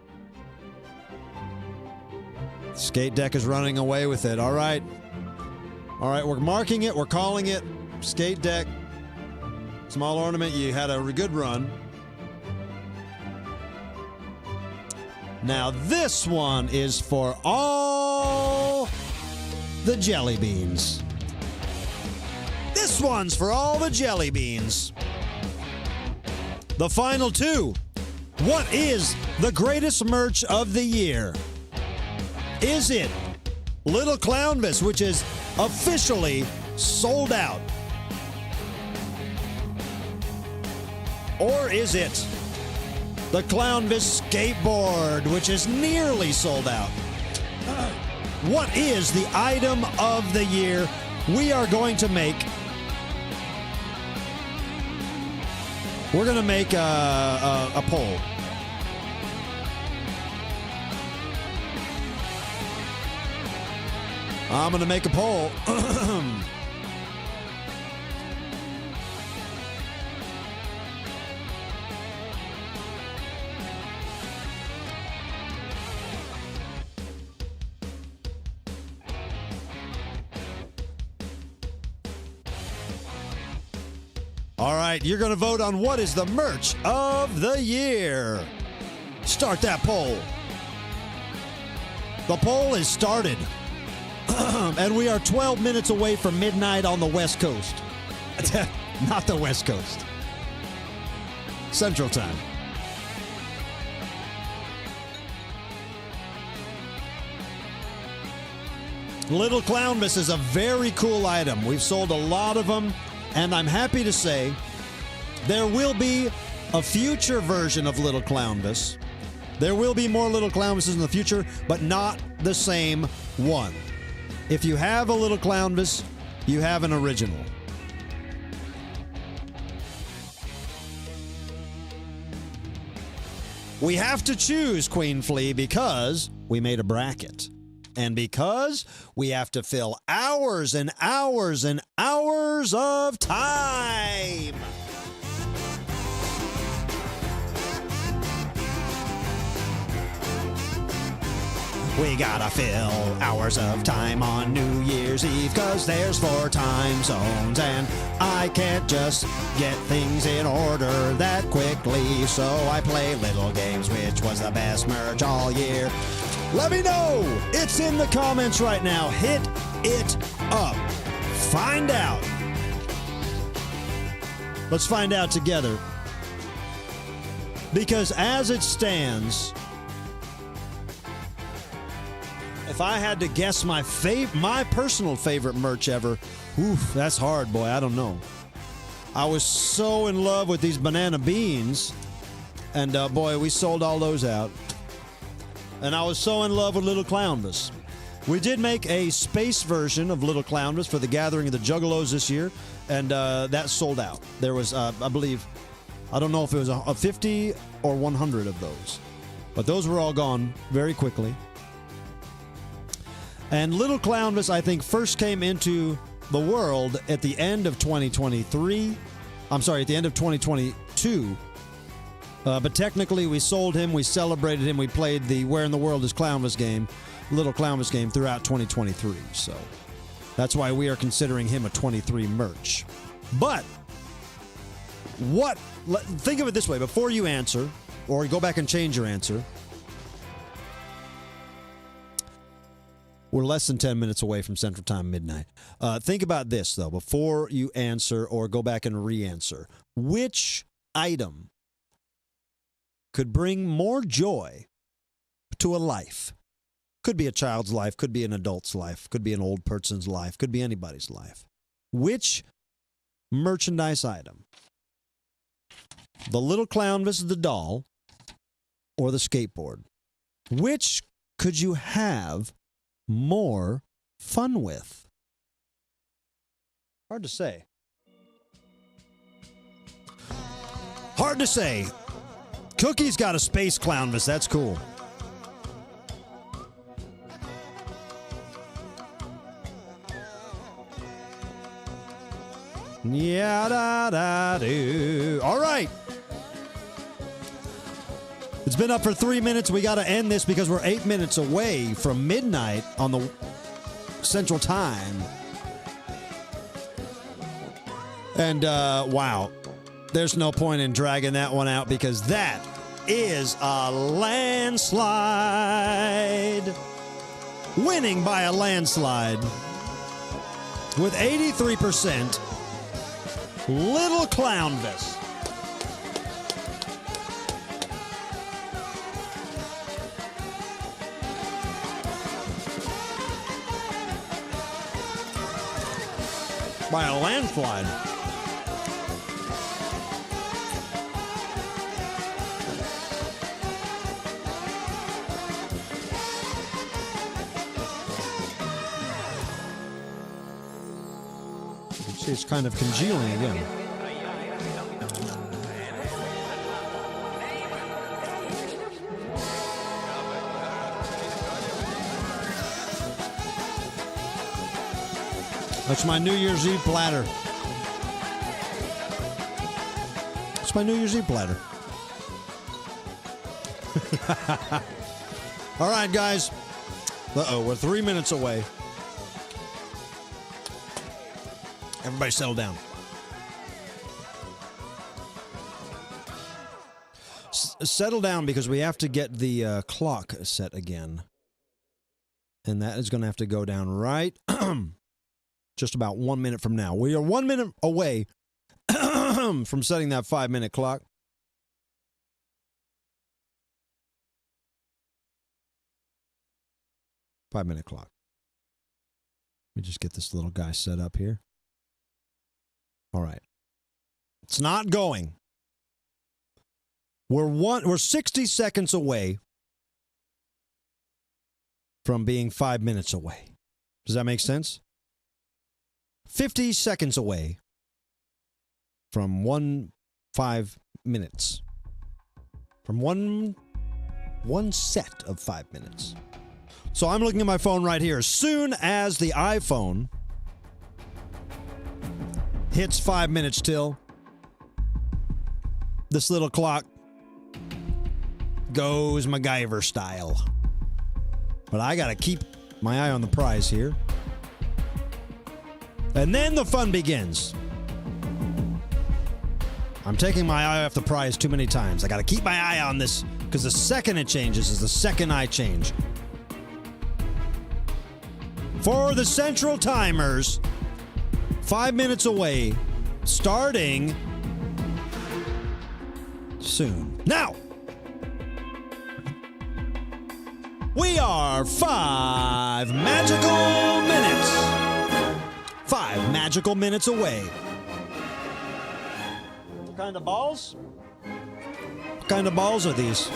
[SPEAKER 1] Skate deck is running away with it. All right. All right, we're marking it. We're calling it. Skate deck. Small ornament, you had a good run. Now this one is for all the jelly beans. This one's for all the jelly beans. The final two. What is the greatest merch of the year? Is it Little Clownvis, which is officially sold out? Or is it the Clownvis skateboard, which is nearly sold out? What is the item of the year? We are going to make... We're going to make a poll. I'm going to make a poll. All right, you're going to vote on what is the merch of the year. Start that poll. The poll is started. And we are 12 minutes away from midnight on the West Coast. Not the West Coast. Central Time. Little Clownvis is a very cool item. We've sold a lot of them, and I'm happy to say there will be a future version of Little Clownvis. There will be more Little Clownvises in the future, but not the same one. If you have a Little Clownvis, you have an original. We have to choose Queen Flea because we made a bracket. And because we have to fill hours and hours and hours of time. We gotta fill hours of time on New Year's Eve, 'cause there's 4 time zones, and I can't just get things in order that quickly, so I play little games, which was the best merch all year. Let me know! It's in the comments right now. Hit it up. Find out. Let's find out together. Because as it stands, if I had to guess my personal favorite merch ever, oof, that's hard, boy. I don't know. I was so in love with these banana beans, and boy, we sold all those out. And I was so in love with Little Clownvis. We did make a space version of Little Clownvis for the Gathering of the Juggalos this year, and that sold out. There was, I believe, I don't know if it was a 50 or 100 of those, but those were all gone very quickly. And Little Clownvis, I think, first came into the world at the end of 2023. I'm sorry, at the end of 2022. But technically, we sold him, we celebrated him, we played the Where in the World is Clownvis game, Little Clownvis game throughout 2023. So that's why we are considering him a 23 merch. But think of it this way, before you answer, or go back and change your answer, we're less than 10 minutes away from Central Time midnight. Think about this, though, before you answer or go back and re-answer. Which item could bring more joy to a life? Could be a child's life, could be an adult's life, could be an old person's life, could be anybody's life. Which merchandise item? The Little Clownvis, the doll, or the skateboard? Which could you have more fun with? Hard to say. Hard to say. Cookie's got a space Clownvis. That's cool. Yeah, da, da, do. All right. It's been up for 3 minutes. We got to end this because we're 8 minutes away from midnight on the Central Time. And, wow. There's no point in dragging that one out because that is a landslide. Winning by a landslide with 83%, Little Clownvis. by a landslide. You can see it's kind of congealing again. That's my New Year's Eve platter. It's my New Year's Eve platter. All right, guys. Uh-oh, we're 3 minutes away. Everybody settle down. Settle down because we have to get the clock set again. And that is going to have to go down right just about 1 minute from now. We are 1 minute away from setting that 5-minute clock. Five-minute clock. Let me just get this little guy set up here. All right. It's not going. We're 60 seconds away from being 5 minutes away. Does that make sense? 50 seconds away from 5 minutes. From one set of 5 minutes. So I'm looking at my phone right here. As soon as the iPhone hits 5 minutes till, this little clock goes MacGyver style. But I got to keep my eye on the prize here. And then the fun begins. I'm taking my eye off the prize too many times. I got to keep my eye on this because the second it changes is the second I change. For the Central Timers, 5 minutes away, starting soon. Now, we are 5 magical minutes. 5 magical minutes away. What kind of balls? What kind of balls are these?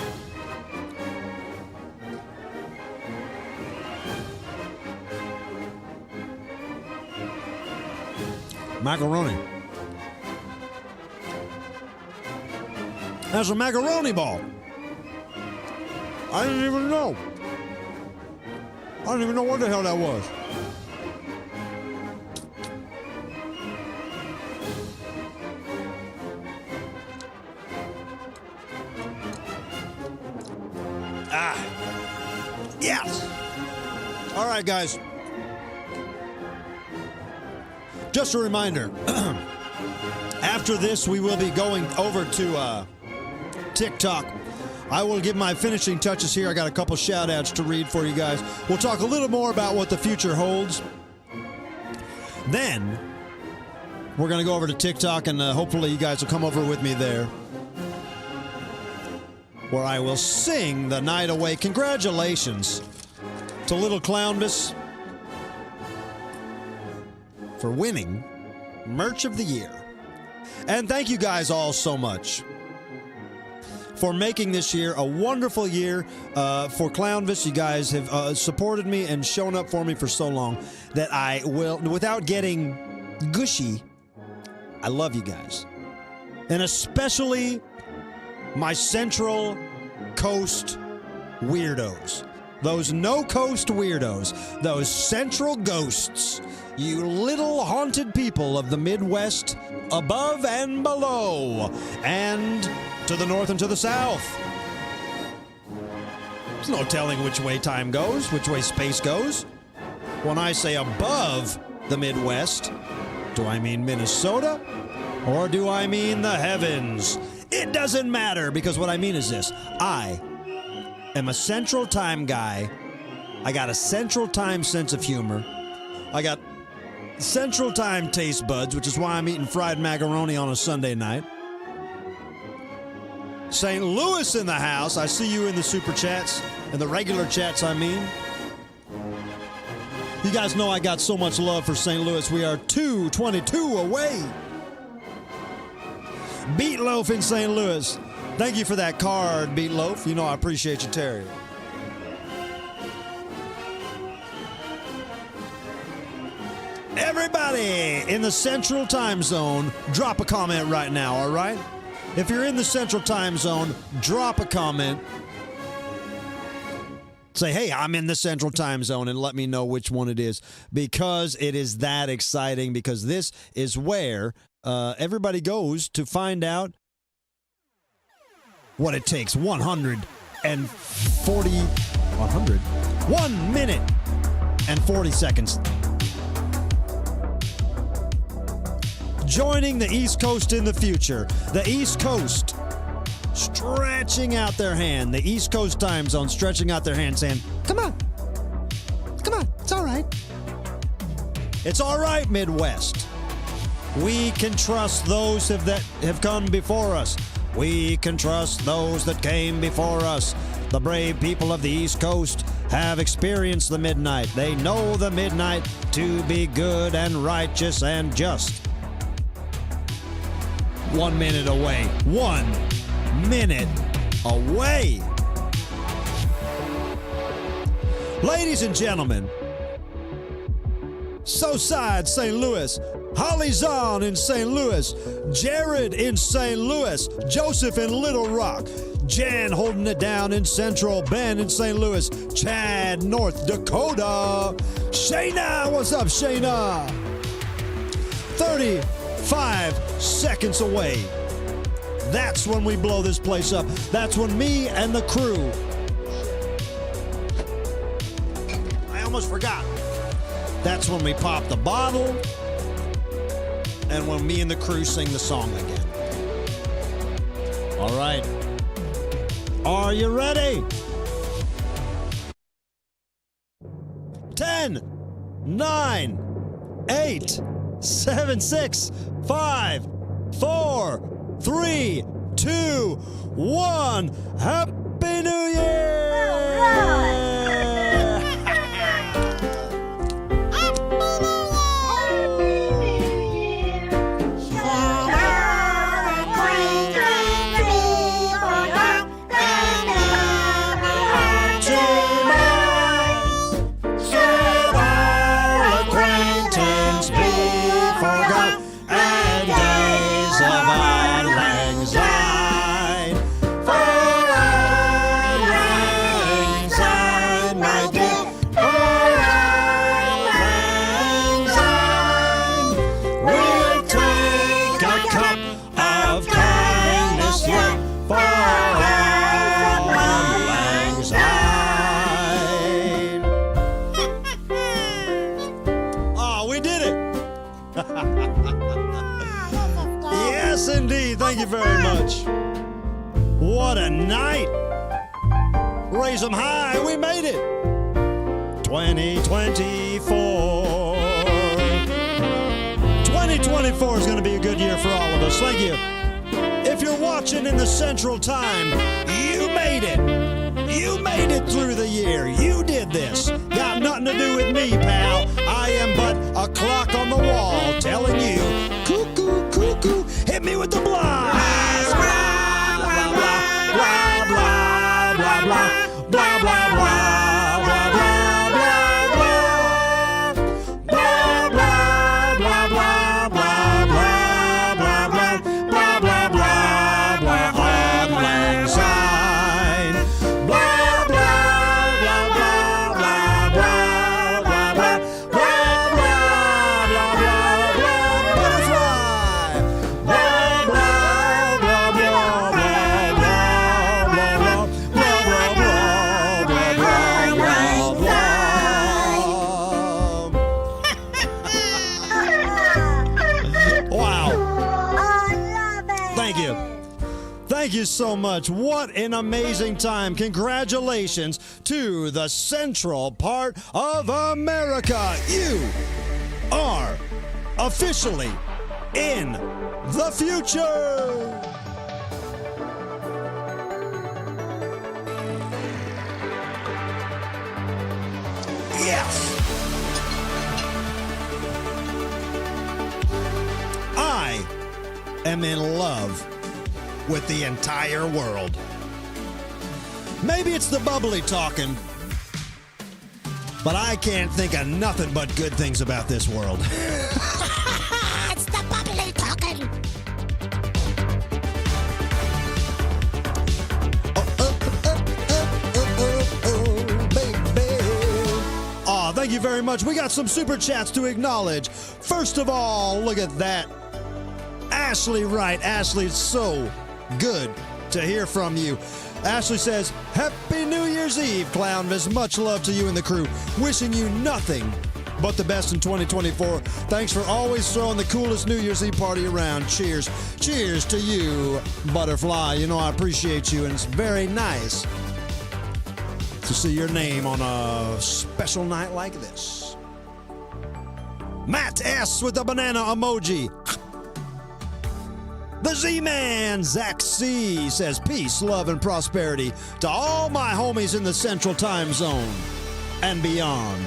[SPEAKER 1] Macaroni. That's a macaroni ball. I didn't even know. I don't even know what the hell that was. Yes. All right, guys. Just a reminder, after this, we will be going over to TikTok. I will give my finishing touches here. I got a couple shout-outs to read for you guys. We'll talk a little more about what the future holds. Then, we're going to go over to TikTok, and hopefully you guys will come over with me there, where I will sing the night away. Congratulations to little Clownvis for winning Merch of the Year. And thank you guys all so much for making this year a wonderful year for Clownvis. You guys have supported me and shown up for me for so long that I will, without getting gushy, I love you guys. And especially my Central Coast weirdos. Those no-coast weirdos. Those Central Ghosts. You little haunted people of the Midwest, above and below, and to the north and to the south. There's no telling which way time goes, which way space goes. When I say above the Midwest, do I mean Minnesota, or do I mean the heavens? It doesn't matter, because what I mean is this. I am a Central Time guy. I got a Central Time sense of humor. I got Central Time taste buds, which is why I'm eating fried macaroni on a Sunday night. St. Louis in the house. I see you in the super chats, and the regular chats, I mean. You guys know I got so much love for St. Louis. We are 222 away. Beatloaf in St. Louis. Thank you for that card, Beatloaf. You know I appreciate you, Terry. Everybody in the Central Time Zone, drop a comment right now, all right? If you're in the Central Time Zone, drop a comment. Say, hey, I'm in the Central Time Zone, and let me know which one it is, because it is that exciting, because this is where everybody goes to find out what it takes. 1 minute and 40 seconds. Joining the East Coast in the future. The East Coast stretching out their hand. The East Coast time zone stretching out their hand saying, come on. Come on. It's all right. It's all right, Midwest. We can trust those that have come before us. We can trust those that came before us. The brave people of the East Coast have experienced the midnight. They know the midnight to be good and righteous and just. 1 minute away. 1 minute away. Ladies and gentlemen, Southside St. Louis, Holly Zahn in St. Louis, Jared in St. Louis, Joseph in Little Rock, Jan holding it down in Central Bend in St. Louis, Chad, North Dakota, Shayna, what's up, Shayna? 35 seconds away. That's when we blow this place up. That's when me and the crew. I almost forgot. That's when we pop the bottle and when me and the crew sing the song again. All right. Are you ready? 10, 9, 8, 7, 6, 5, 4, 3, 2, 1. Happy New Year! Yes, indeed. Thank you very much. What a night. Raise them high. We made it. 2024. 2024 is going to be a good year for all of us. Thank you. If you're watching in the Central Time, you made it. You made it through the year. You did this. Got nothing to do with me, pal. I am but a clock on the wall telling you, cuckoo, cuckoo, hit me with the blast. Blah, blah, blah, blah, blah, blah, blah, blah, blah, blah. Thank you so much. What an amazing time. Congratulations to the central part of America. You are officially in the future. Yes. am in love with the entire world. Maybe it's the bubbly talking, but I can't think of nothing but good things about this world.
[SPEAKER 7] It's the bubbly talking.
[SPEAKER 1] Thank you very much. We got some super chats to acknowledge. First of all, look at that. Ashley Wright. Ashley, it's so good to hear from you. Ashley says, Happy New Year's Eve, Clownvis. Much love to you and the crew. Wishing you nothing but the best in 2024. Thanks for always throwing the coolest New Year's Eve party around. Cheers. Cheers to you, Butterfly. You know I appreciate you, and it's very nice to see your name on a special night like this. Matt S. with the banana emoji. The Z-Man, Zach C. says, peace, love, and prosperity to all my homies in the Central Time Zone and beyond.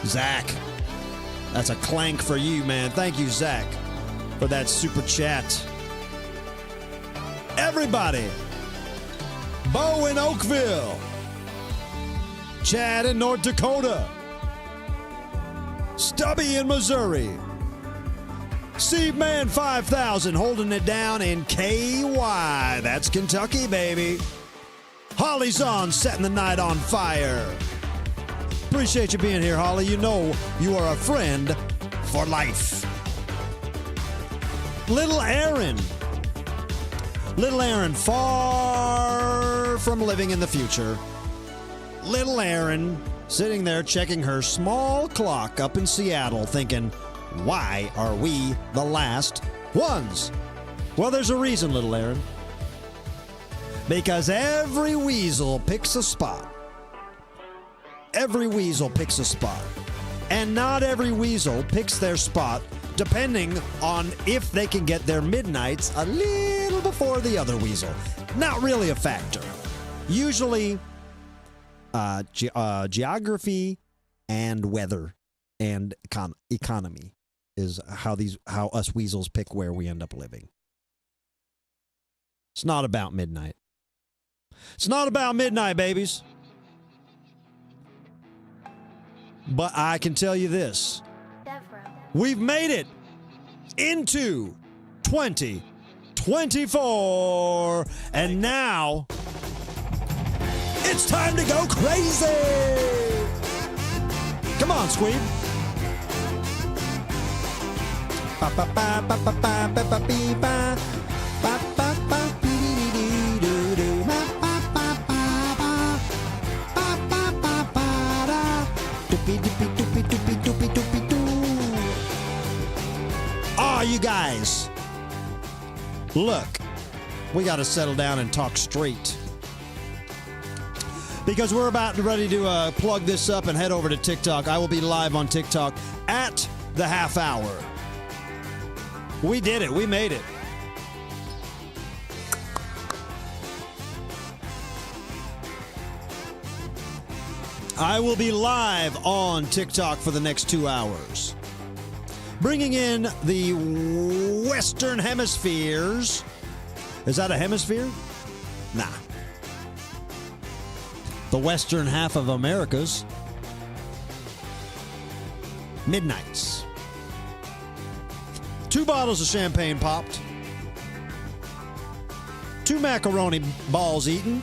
[SPEAKER 1] Zach, that's a clank for you, man. Thank you, Zach, for that super chat. Everybody, Bo in Oakville, Chad in North Dakota, Stubby in Missouri, Steve Man 5000 holding it down in KY. That's Kentucky, baby. Holly's on, setting the night on fire. Appreciate you being here, Holly. You know you are a friend for life. Little Aaron. Little Aaron, far from living in the future. Little Aaron sitting there checking her small clock up in Seattle thinking, why are we the last ones? Well, there's a reason, little Aaron. Because every weasel picks a spot. Every weasel picks a spot. And not every weasel picks their spot depending on if they can get their midnights a little before the other weasel. Not really a factor. Usually, geography and weather and economy is how us weasels pick where we end up living. It's not about midnight. It's not about midnight, babies. But I can tell you this. We've made it into 2024, and now it's time to go crazy. Come on, Squeeb. Oh, you guys. Look, we got to settle down and talk straight. Because we're about ready to plug this up and head over to TikTok. I will be live on TikTok at the half hour. We did it. We made it. I will be live on TikTok for the next 2 hours. Bringing in the Western Hemispheres. Is that a hemisphere? Nah. The western half of America's midnights. 2 bottles of champagne popped. 2 macaroni balls eaten.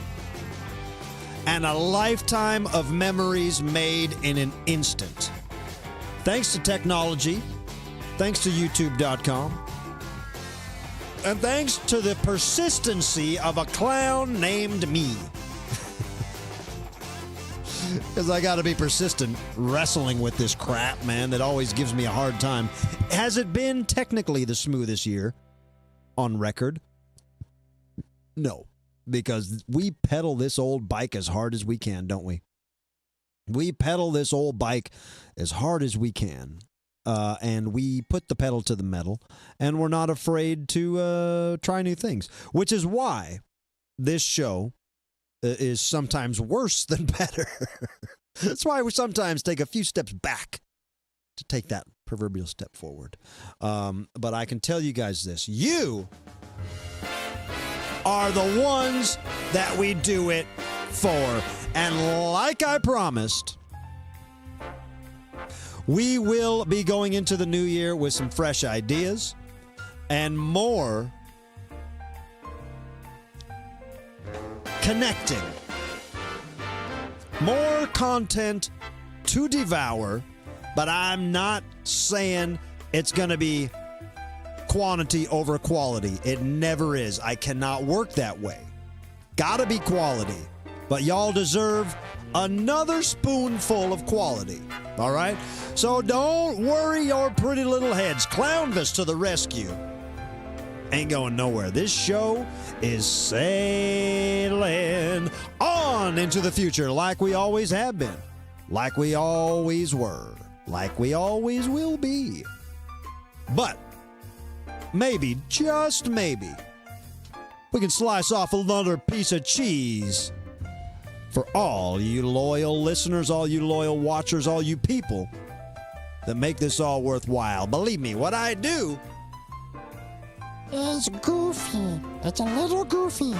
[SPEAKER 1] And a lifetime of memories made in an instant. Thanks to technology. Thanks to YouTube.com. And thanks to the persistency of a clown named me. Because I got to be persistent wrestling with this crap, man, that always gives me a hard time. Has it been technically the smoothest year on record? No, because we pedal this old bike as hard as we can, don't we? We pedal this old bike as hard as we can, and we put the pedal to the metal, and we're not afraid to try new things, which is why this show is sometimes worse than better. That's why we sometimes take a few steps back to take that proverbial step forward. But I can tell you guys this. You are the ones that we do it for. And like I promised, we will be going into the new year with some fresh ideas and more connecting. More content to devour, but I'm not saying it's going to be quantity over quality. It never is. I cannot work that way. Gotta be quality. But y'all deserve another spoonful of quality. All right? So don't worry your pretty little heads. Clownvis to the rescue. Ain't going nowhere. This show is sailing on into the future like we always have been, like we always were, like we always will be. But maybe, just maybe, we can slice off another piece of cheese for all you loyal listeners, all you loyal watchers, all you people that make this all worthwhile. Believe me, what I do
[SPEAKER 7] It's goofy. It's a little goofy.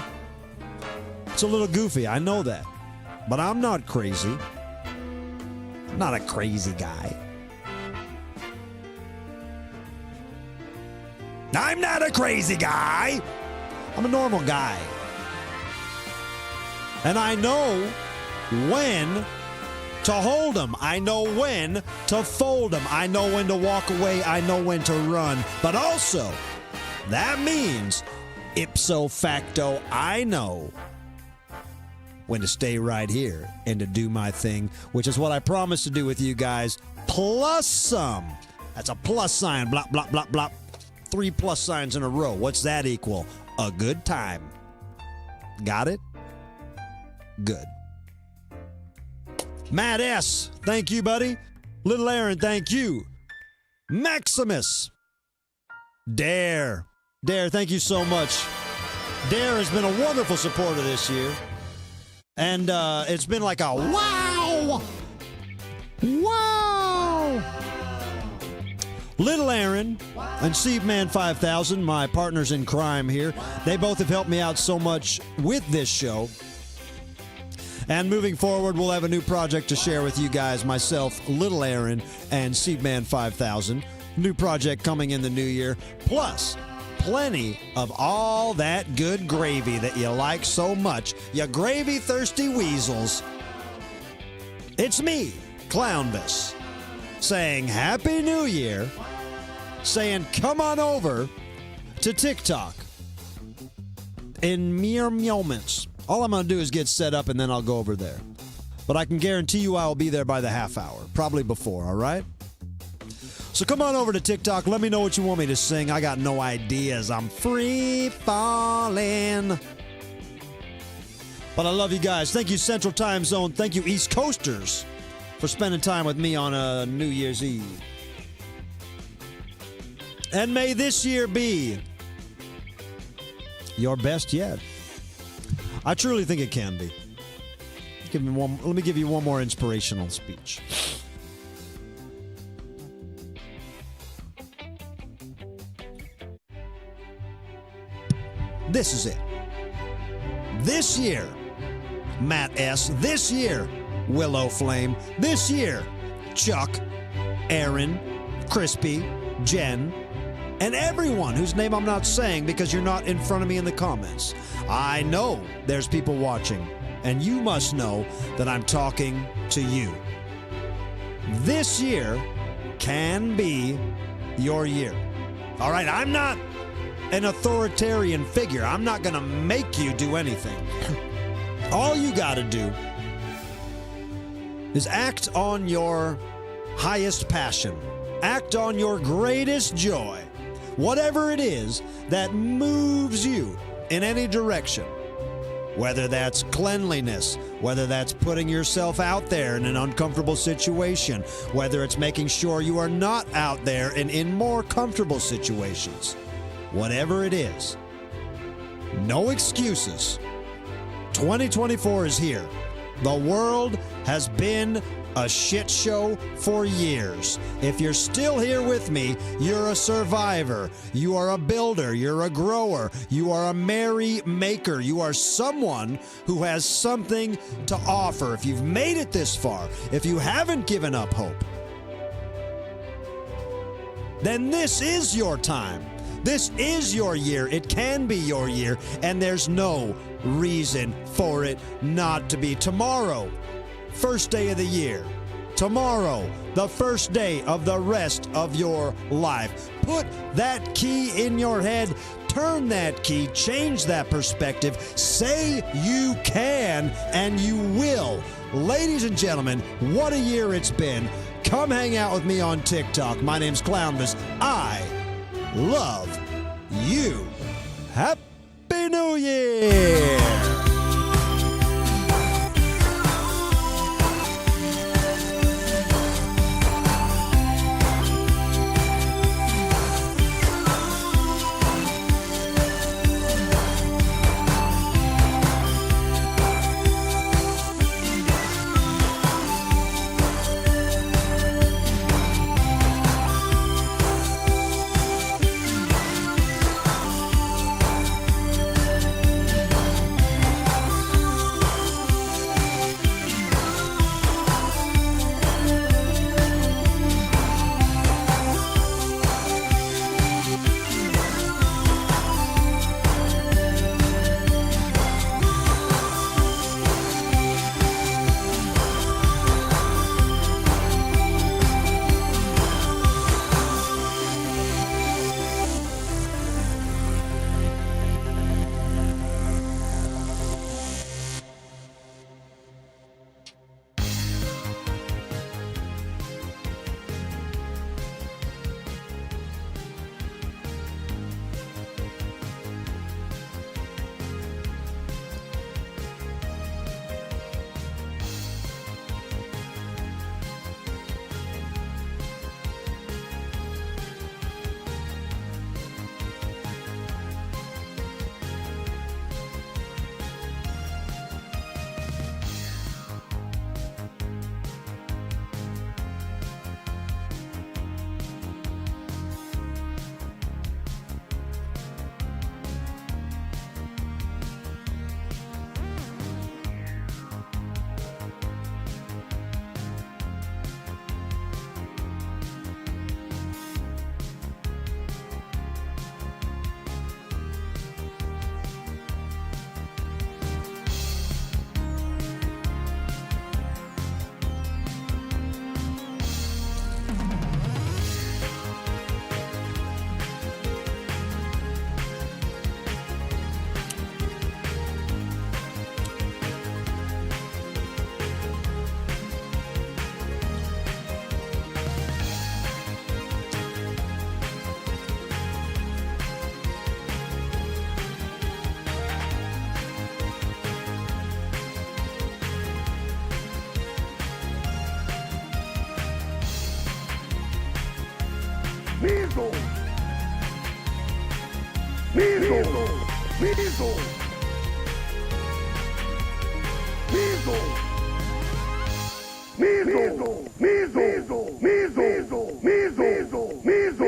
[SPEAKER 1] It's a little goofy, I know that. But I'm not crazy. I'm not a crazy guy. I'm not a crazy guy. I'm a normal guy. And I know when to hold them. I know when to fold them. I know when to walk away. I know when to run. But also, that means, ipso facto, I know when to stay right here and to do my thing, which is what I promised to do with you guys, plus some. That's a plus sign, blah, blah, blah, blah. 3 plus signs in a row. What's that equal? A good time. Got it? Good. Matt S., thank you, buddy. Little Aaron, thank you. Maximus. Dare, thank you so much. Dare has been a wonderful supporter this year. And it's been like a wow! Wow! Little Aaron and Steveman 5000, my partners in crime here, they both have helped me out so much with this show. And moving forward, we'll have a new project to share with you guys, myself, Little Aaron, and Steveman 5000. New project coming in the new year. Plus, plenty of all that good gravy that you like so much. You gravy-thirsty weasels. It's me, Clownvis, saying Happy New Year, saying come on over to TikTok in mere moments. All I'm going to do is get set up and then I'll go over there. But I can guarantee you I will be there by the half hour, probably before, all right? So come on over to TikTok. Let me know what you want me to sing. I got no ideas. I'm free falling. But I love you guys. Thank you, Central Time Zone. Thank you, East Coasters, for spending time with me on a New Year's Eve. And may this year be your best yet. I truly think it can be. Let me give you one more inspirational speech. This is it. This year, Matt S. This year, Willow Flame. This year, Chuck, Aaron, Crispy, Jen, and everyone whose name I'm not saying because you're not in front of me in the comments. I know there's people watching, and you must know that I'm talking to you. This year can be your year. All right, I'm not an authoritarian figure. I'm not going to make you do anything. All you got to do is act on your highest passion. Act on your greatest joy. Whatever it is that moves you in any direction. Whether that's cleanliness, whether that's putting yourself out there in an uncomfortable situation, whether it's making sure you are not out there and in more comfortable situations. Whatever it is, no excuses. 2024 is here. The world has been a shit show for years. If you're still here with me, you're a survivor. You are a builder. You're a grower. You are a merry maker. You are someone who has something to offer. If you've made it this far, if you haven't given up hope, then this is your time. This is your year. It can be your year, and there's no reason for it not to be. Tomorrow, first day of the year. Tomorrow, the first day of the rest of your life. Put that key in your head. Turn that key. Change that perspective. Say you can, and you will. Ladies and gentlemen, what a year it's been. Come hang out with me on TikTok. My name's Clownvis. I love you. Happy New Year!
[SPEAKER 9] Measles! Measles! Measles! Measles! Measles! Measles! Measles! Measles! Measles! Measles!